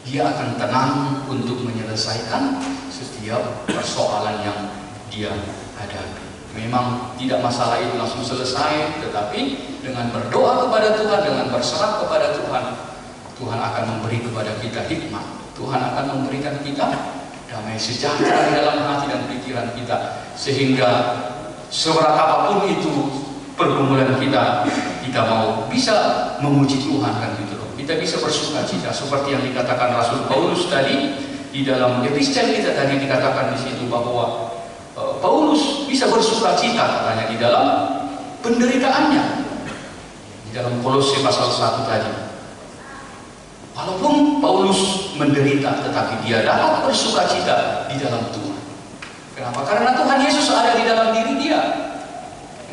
Dia akan tenang untuk menyelesaikan setiap persoalan yang dia hadapi. Memang tidak masalah itu langsung selesai, tetapi dengan berdoa kepada Tuhan, dengan berserah kepada Tuhan, Tuhan akan memberi kepada kita hikmat. Tuhan akan memberikan kita damai sejahtera di dalam hati dan pikiran kita, sehingga seberat apapun itu pergumulan kita mau bisa memuji Tuhan kan gitu loh. Kita bisa bersuka cita seperti yang dikatakan Rasul Paulus tadi di dalam epistel kita tadi, dikatakan di situ bahwa Paulus bisa bersuka cita katanya di dalam penderitaannya, di dalam Kolose pasal 1 tadi. Walaupun Paulus menderita, tetapi dia dapat bersuka cita di dalam Tuhan. Kenapa? Karena Tuhan Yesus ada di dalam diri dia,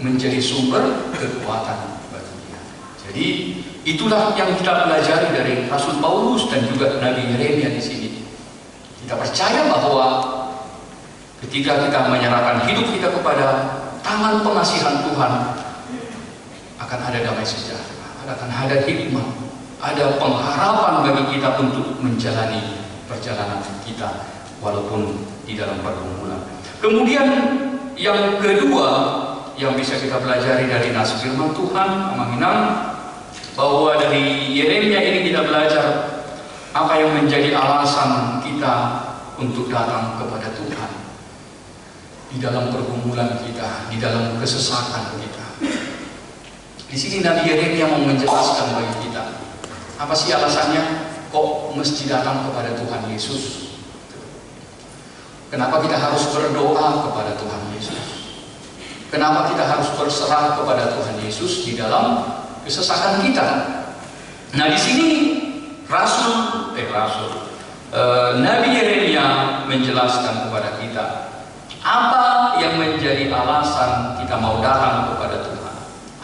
menjadi sumber kekuatan bagi dia. Jadi itulah yang kita pelajari dari Rasul Paulus dan juga Nabi Yeremia di sini. Kita percaya bahwa ketika kita menyerahkan hidup kita kepada tangan pengasihan Tuhan, akan ada damai sejahtera, akan ada hikmah, ada pengharapan bagi kita untuk menjalani perjalanan kita walaupun di dalam pergumulan. Kemudian yang kedua yang bisa kita pelajari dari nas firman Tuhan, Aminan, bahwa dari Yeremia ini kita belajar apa yang menjadi alasan kita untuk datang kepada Tuhan di dalam pergumulan kita, di dalam kesesakan kita. Di sini Nabi Yeremia mau menjelaskan bagi kita, apa sih alasannya kok mesti datang kepada Tuhan Yesus? Kenapa kita harus berdoa kepada Tuhan Yesus? Kenapa kita harus berserah kepada Tuhan Yesus di dalam kesesakan kita? Nah, di sini Nabi Yeremia menjelaskan kepada kita apa yang menjadi alasan kita mau datang kepada Tuhan.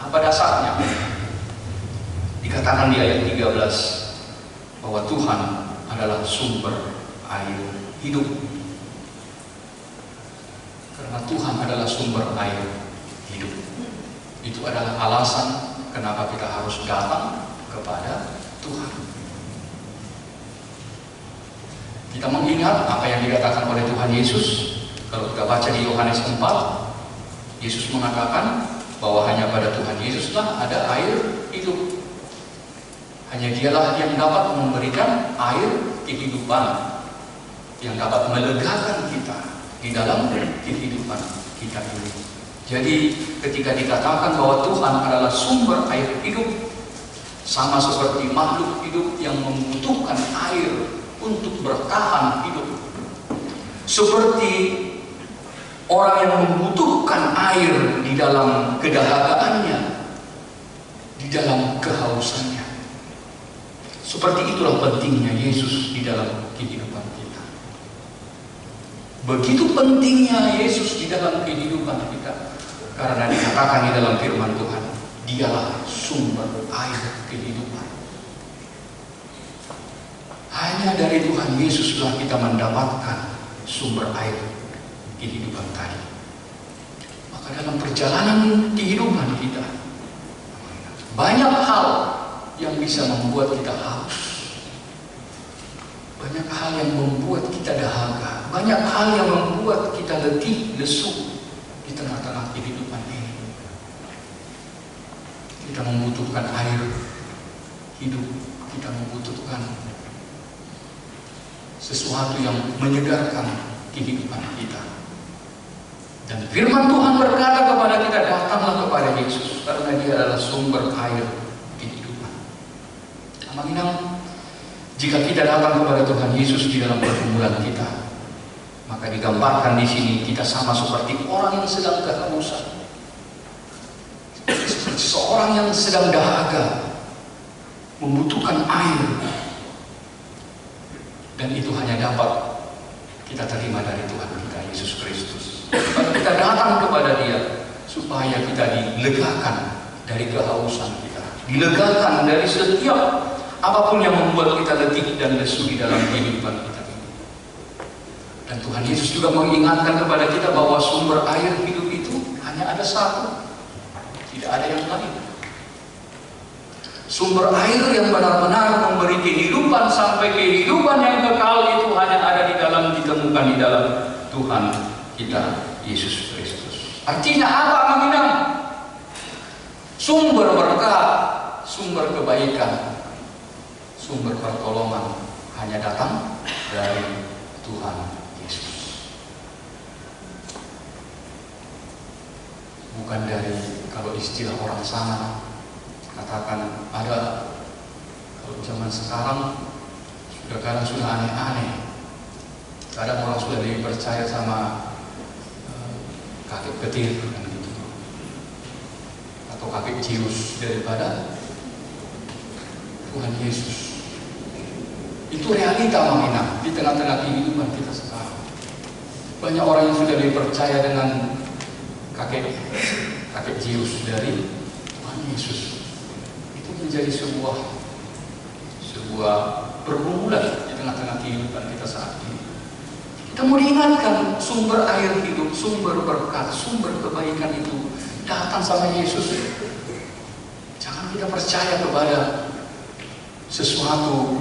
Apa dasarnya? Dikatakan di ayat 13 bahwa Tuhan adalah sumber air hidup. Karena Tuhan adalah sumber air hidup, itu adalah alasan kenapa kita harus datang kepada Tuhan. Kita mengingat apa yang dikatakan oleh Tuhan Yesus. Kalau kita baca di Yohanes 4, Yesus mengatakan bahwa hanya pada Tuhan Yesuslah ada air hidup. Hanya Dialah yang dapat memberikan air kehidupan, yang dapat melegakan kita di dalam kehidupan kita ini. Jadi ketika dikatakan bahwa Tuhan adalah sumber air hidup, sama seperti makhluk hidup yang membutuhkan air untuk bertahan hidup, seperti orang yang membutuhkan air di dalam kedahagaannya, di dalam kehausannya. Seperti itulah pentingnya Yesus di dalam kehidupan kita. Begitu pentingnya Yesus di dalam kehidupan kita, karena dikatakan di dalam firman Tuhan, Dialah sumber air kehidupan. Hanya dari Tuhan Yesuslah kita mendapatkan sumber air kehidupan tadi. Maka dalam perjalanan kehidupan kita, banyak hal yang bisa membuat kita haus, banyak hal yang membuat kita dahaga, banyak hal yang membuat kita letih, lesu di tengah-tengah kehidupan ini. Kita membutuhkan air hidup, kita membutuhkan sesuatu yang menyegarkan kehidupan kita. Dan firman Tuhan berkata kepada kita, datanglah kepada Yesus, karena Dia adalah sumber air kehidupan. Amin. Jika kita datang kepada Tuhan Yesus di dalam pergumulan kita, maka digambarkan di sini kita sama seperti orang yang sedang kehausan, seperti seorang yang sedang dahaga, membutuhkan air, dan itu hanya dapat kita terima dari Tuhan kita Yesus Kristus. Maka kita datang kepada Dia supaya kita dilegakan dari kehausan kita, dilegakan dari setiap apapun yang membuat kita letih dan lesu di dalam kehidupan kita ini. Dan Tuhan Yesus juga mengingatkan kepada kita bahwa sumber air hidup itu hanya ada satu, tidak ada yang lain. Sumber air yang benar-benar memberi kehidupan sampai kehidupan yang kekal itu hanya ada ditemukan di dalam Tuhan kita Yesus Kristus. Artinya apa, Aminah? Sumber berkat, sumber kebaikan, sumber pertolongan hanya datang dari Tuhan Yesus, bukan dari, kalau istilah orang sana katakan ada, kalau zaman sekarang kadang sudah aneh-aneh. Kadang orang sudah lebih percaya sama kakek petir kan gitu, atau kakek Zeus daripada Tuhan Yesus. Itu realita, Mamina, di tengah-tengah kehidupan kita sekarang. Banyak orang yang sudah lebih percaya dengan kakek Zeus dari Tuhan Yesus. Itu menjadi sebuah pergumulan di tengah-tengah kehidupan kita saat ini. Kita mau diingatkan sumber air hidup, sumber berkat, sumber kebaikan itu datang sama Yesus. Jangan kita percaya kepada sesuatu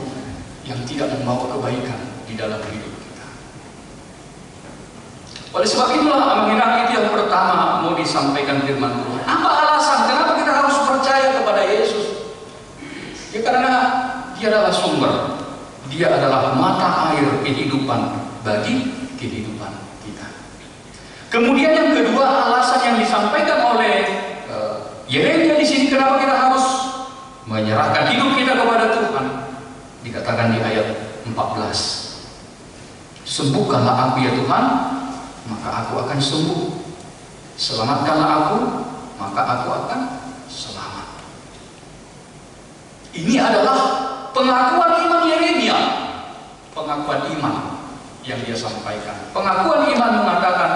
yang tidak membawa kebaikan di dalam hidup kita. Oleh sebab itulah mengira itu yang pertama mau disampaikan firman Tuhan. Apa alasan kenapa kita harus percaya kepada Yesus? Ya karena Dia adalah sumber, Dia adalah mata air kehidupan bagi kehidupan kita. Kemudian yang kedua, alasan yang disampaikan oleh Yeremia di sini kenapa kita harus menyerahkan hidup kita kepada Tuhan, dikatakan di ayat 14. Sembuhkanlah aku ya Tuhan, maka aku akan sembuh. Selamatkanlah aku, maka aku akan selamat. Ini adalah pengakuan iman Yeremia, pengakuan iman yang dia sampaikan. Pengakuan iman mengatakan,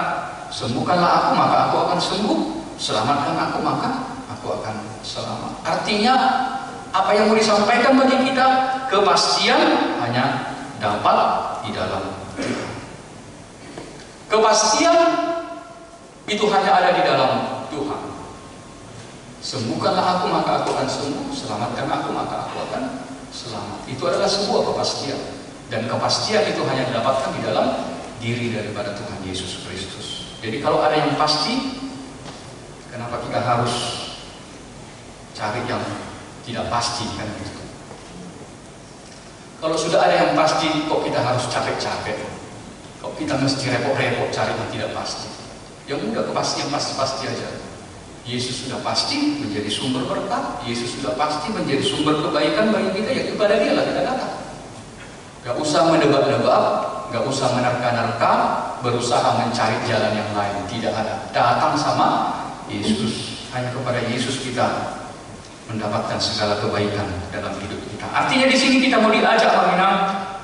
sembuhkanlah aku maka aku akan sembuh, selamatkan aku maka aku akan selamat. Artinya apa yang mau disampaikan bagi kita, kepastian hanya dapat di dalam Tuhan. Kepastian itu hanya ada di dalam Tuhan. Sembuhkanlah aku maka aku akan sembuh, selamatkan aku maka aku akan selamat. Itu adalah sebuah kepastian. Dan kepastian itu hanya didapatkan di dalam diri daripada Tuhan Yesus Kristus. Jadi kalau ada yang pasti, kenapa kita harus cari yang tidak pasti kan gitu? Kalau sudah ada yang pasti, kok kita harus capek-capek? Kok kita mesti repot-repot cari yang tidak pasti? Yang udah kepastian pasti-pasti aja. Yesus sudah pasti menjadi sumber berkat, Yesus sudah pasti menjadi sumber kebaikan bagi kita, ya kepada Dia lah kita datang. Gak usah menebak-nebak, gak usah menerka-nerka, berusaha mencari jalan yang lain. Tidak ada. Datang sama Yesus. Hanya kepada Yesus kita mendapatkan segala kebaikan dalam hidup kita. Artinya di sini kita mau diajak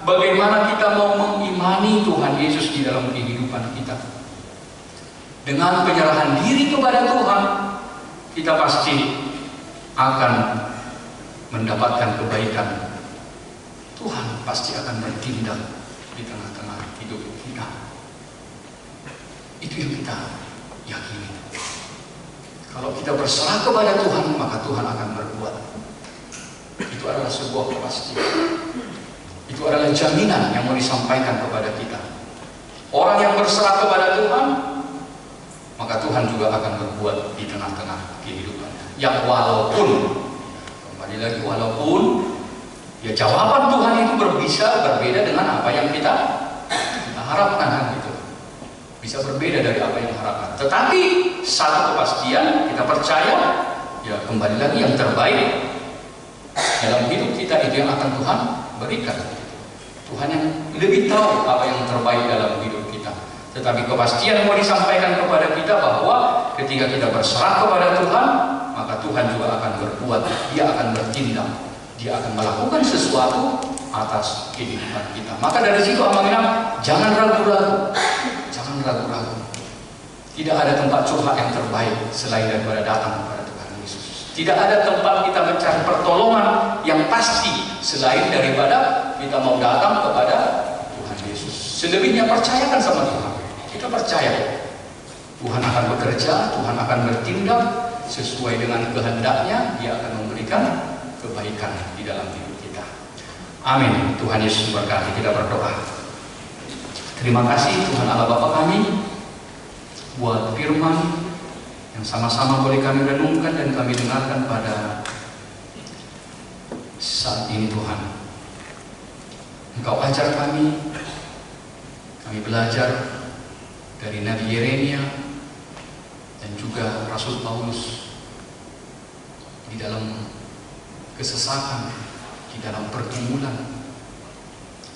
bagaimana kita mau mengimani Tuhan Yesus di dalam kehidupan kita. Dengan penyerahan diri kepada Tuhan, kita pasti akan mendapatkan kebaikan. Tuhan pasti akan bertindak di tengah-tengah hidup kita. Itu yang kita yakini. Kalau kita berserah kepada Tuhan, maka Tuhan akan berbuat. Itu adalah sebuah kepastian. Itu adalah jaminan yang mau disampaikan kepada kita. Orang yang berserah kepada Tuhan, maka Tuhan juga akan berbuat di tengah-tengah kehidupannya. Yang walaupun, kembali lagi walaupun, ya jawaban Tuhan itu bisa berbeda dengan apa yang kita harapkan kan gitu. Bisa berbeda dari apa yang harapkan. Tetapi satu kepastian kita percaya, ya kembali lagi yang terbaik dalam hidup kita itu yang akan Tuhan berikan. Tuhan yang lebih tahu apa yang terbaik dalam hidup kita. Tetapi kepastian mau disampaikan kepada kita bahwa ketika kita berserah kepada Tuhan, maka Tuhan juga akan berbuat. Dia akan bertindak. Dia akan melakukan sesuatu atas kehidupan kita. Maka dari situ amanah, jangan ragu-ragu. Jangan ragu-ragu. Tidak ada tempat curhat yang terbaik selain daripada datang kepada Tuhan Yesus. Tidak ada tempat kita mencari pertolongan yang pasti selain daripada kita mau datang kepada Tuhan Yesus. Selebihnya percayakan sama Tuhan. Kita percaya Tuhan akan bekerja, Tuhan akan bertindak sesuai dengan kehendaknya. Dia akan memberikan kebaikan di dalam hidup kita. Amin. Tuhan Yesus memberkati. Kita berdoa. Terima kasih Tuhan Allah Bapa kami buat firman yang sama-sama boleh kami renungkan dan kami dengarkan pada saat ini Tuhan. Engkau ajar kami belajar dari Nabi Yeremia dan juga Rasul Paulus di dalam kesesakan, di dalam pergumulan,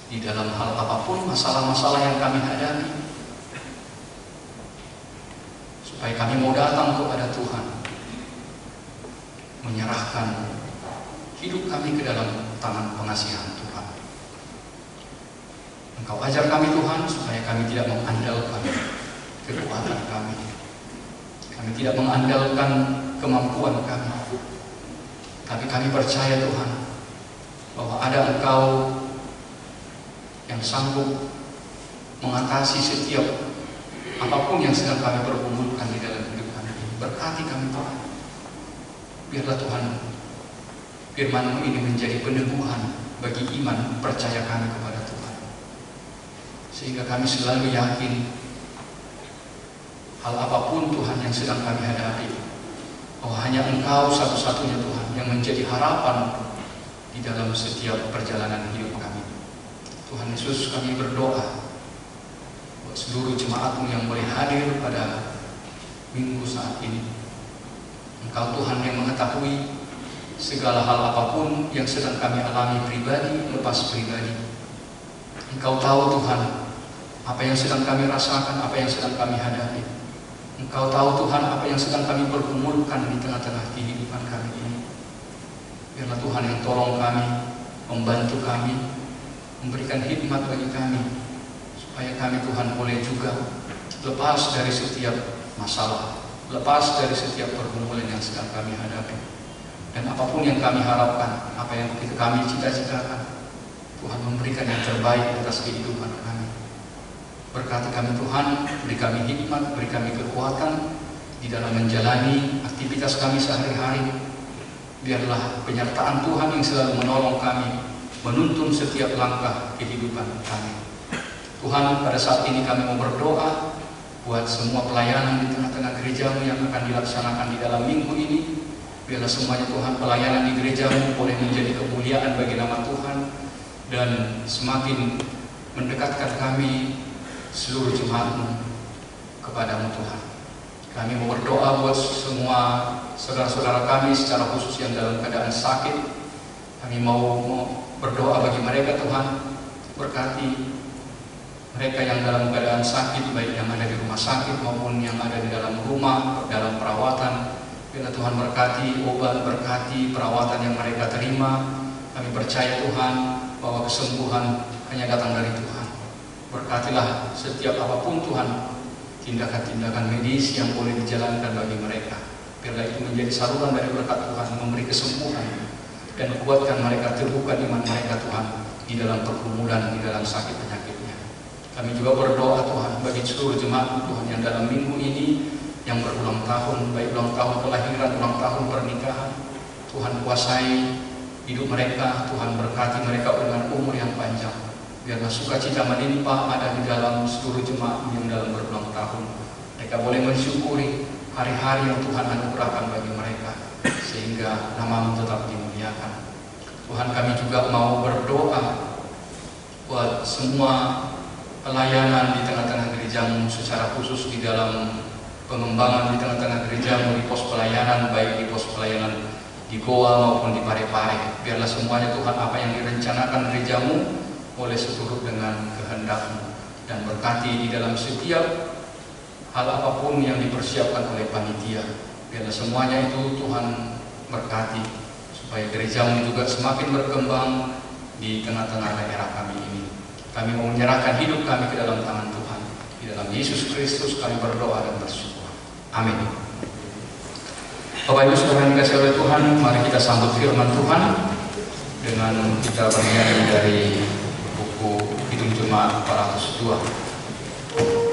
di dalam hal apapun masalah-masalah yang kami hadapi, supaya kami mau datang kepada Tuhan, menyerahkan hidup kami ke dalam tangan pengasihan Tuhan. Engkau ajar kami Tuhan supaya kami tidak mengandalkan kekuatan kami, kami tidak mengandalkan kemampuan kami, tapi kami percaya Tuhan bahwa ada Engkau yang sanggup mengatasi setiap apapun yang sedang kami pergumulkan di dalam hidup kami. Berkati kami Tuhan. Biarlah Tuhan firman-Mu ini menjadi peneguhan bagi iman percaya kami kepada Tuhan. Sehingga kami selalu yakin hal apapun Tuhan yang sedang kami hadapi, oh hanya Engkau satu-satunya Tuhan yang menjadi harapan di dalam setiap perjalanan hidup kami. Tuhan Yesus, kami berdoa buat seluruh jemaat-Mu yang boleh hadir pada minggu saat ini. Engkau Tuhan yang mengetahui segala hal apapun yang sedang kami alami pribadi lepas pribadi. Engkau tahu Tuhan apa yang sedang kami rasakan, apa yang sedang kami hadapi. Engkau tahu Tuhan apa yang sedang kami pergumulkan di tengah-tengah kehidupan kami ini. Biarlah Tuhan yang tolong kami, membantu kami, memberikan hikmat bagi kami, supaya kami Tuhan boleh juga lepas dari setiap masalah, lepas dari setiap pergumulan yang sedang kami hadapi. Dan apapun yang kami harapkan, apa yang kami cita-citakan, Tuhan memberikan yang terbaik atas kehidupan kami. Berkati kami Tuhan, beri kami hikmat, beri kami kekuatan di dalam menjalani aktivitas kami sehari-hari. Biarlah penyertaan Tuhan yang selalu menolong kami, menuntun setiap langkah kehidupan kami. Tuhan, pada saat ini kami mau berdoa buat semua pelayanan di tengah-tengah gereja-Mu yang akan dilaksanakan di dalam minggu ini. Biarlah semuanya Tuhan, pelayanan di gereja-Mu boleh menjadi kemuliaan bagi nama Tuhan dan semakin mendekatkan kami seluruh jemaat-Mu kepadamu Tuhan. Kami mau berdoa buat semua saudara-saudara kami secara khusus yang dalam keadaan sakit. Kami mau berdoa bagi mereka Tuhan. Berkati mereka yang dalam keadaan sakit, baik yang ada di rumah sakit maupun yang ada di dalam rumah, dalam perawatan. Biarlah Tuhan berkati obat, berkati perawatan yang mereka terima. Kami percaya Tuhan bahwa kesembuhan hanya datang dari Tuhan. Berkatilah setiap apapun Tuhan, tindakan-tindakan medis yang boleh dijalankan bagi mereka. Biarlah itu menjadi saluran dari berkat Tuhan, memberi kesembuhan dan kuatkan mereka, terbuka iman mereka Tuhan di dalam pergumulan, di dalam sakit penyakitnya. Kami juga berdoa Tuhan bagi seluruh jemaat Tuhan yang dalam minggu ini yang berulang tahun, baik ulang tahun kelahiran, ulang tahun pernikahan. Tuhan kuasai hidup mereka, Tuhan berkati mereka dengan umur yang panjang. Biarlah sukacita menimpa ada di dalam seluruh jemaat yang dalam berulang tahun. Mereka boleh mensyukuri hari-hari yang Tuhan anugerahkan bagi mereka, sehingga nama-Mu tetap dimuliakan. Tuhan, kami juga mau berdoa buat semua pelayanan di tengah-tengah gereja-Mu, secara khusus di dalam pengembangan di tengah-tengah gereja-Mu, di pos pelayanan, baik di pos pelayanan di Goa maupun di Parepare. Biarlah semuanya Tuhan, apa yang direncanakan gereja-Mu boleh seturut dengan kehendak-Mu, dan berkati di dalam setiap hal apapun yang dipersiapkan oleh panitia. Biarlah semuanya itu Tuhan berkati, supaya gereja-Mu juga semakin berkembang di tengah-tengah daerah kami ini. Kami mau menyerahkan hidup kami ke dalam tangan Tuhan. Di dalam Yesus Kristus kami berdoa dan bersyukur. Amin. Bapak Ibu Saudara yang dikasihi oleh Tuhan, mari kita sambut firman Tuhan dengan kita bernyanyi dari buku Hidup Jemaat 402. Oh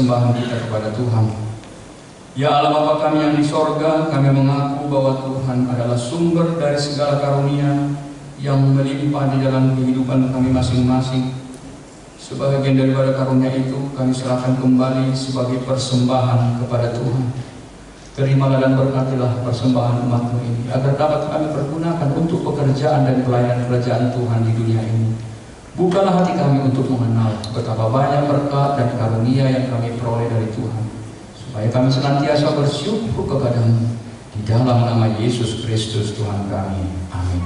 persembahan kita kepada Tuhan. Ya Allah Bapa kami yang di sorga, kami mengaku bahwa Tuhan adalah sumber dari segala karunia yang melimpah di dalam kehidupan kami masing-masing. Sebagian daripada karunia itu kami serahkan kembali sebagai persembahan kepada Tuhan. Terimalah dan berkatilah persembahan umat-Mu ini, agar dapat kami pergunakan untuk pekerjaan dan pelayanan kerajaan Tuhan di dunia ini. Bukalah hati kami untuk mengenal betapa banyak berkat dan karunia yang kami peroleh dari Tuhan, supaya kami senantiasa bersyukur kepada-Mu. Di dalam nama Yesus Kristus Tuhan kami. Amin.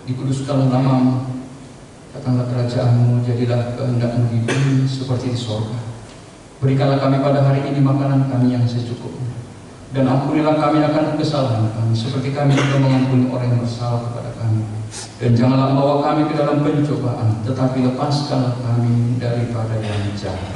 Dikuduskanlah nama-Mu, datanglah kerajaan-Mu, jadilah kehendak-Mu di bumi seperti di sorga. Berikanlah kami pada hari ini makanan kami yang secukupnya, dan ampunilah kami akan kesalahan kami, seperti kami juga mengampuni orang yang bersalah kepada kami. Dan janganlah membawa kami ke dalam pencobaan, tetapi lepaskanlah kami daripada yang jahat.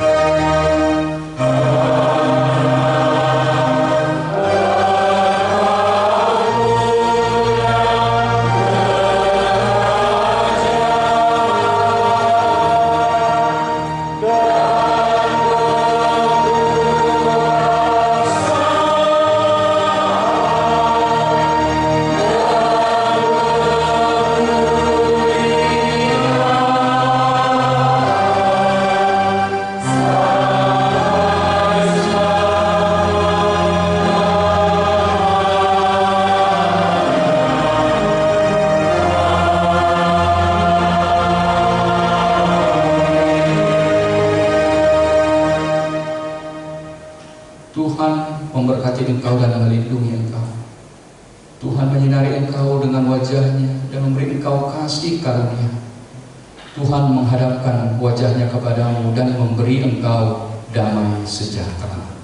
Memberkati engkau dan melindungi engkau. Tuhan menyinari engkau dengan wajahnya dan memberi engkau kasih karunia. Tuhan menghadapkan wajahnya kepadamu dan memberi engkau damai sejahtera.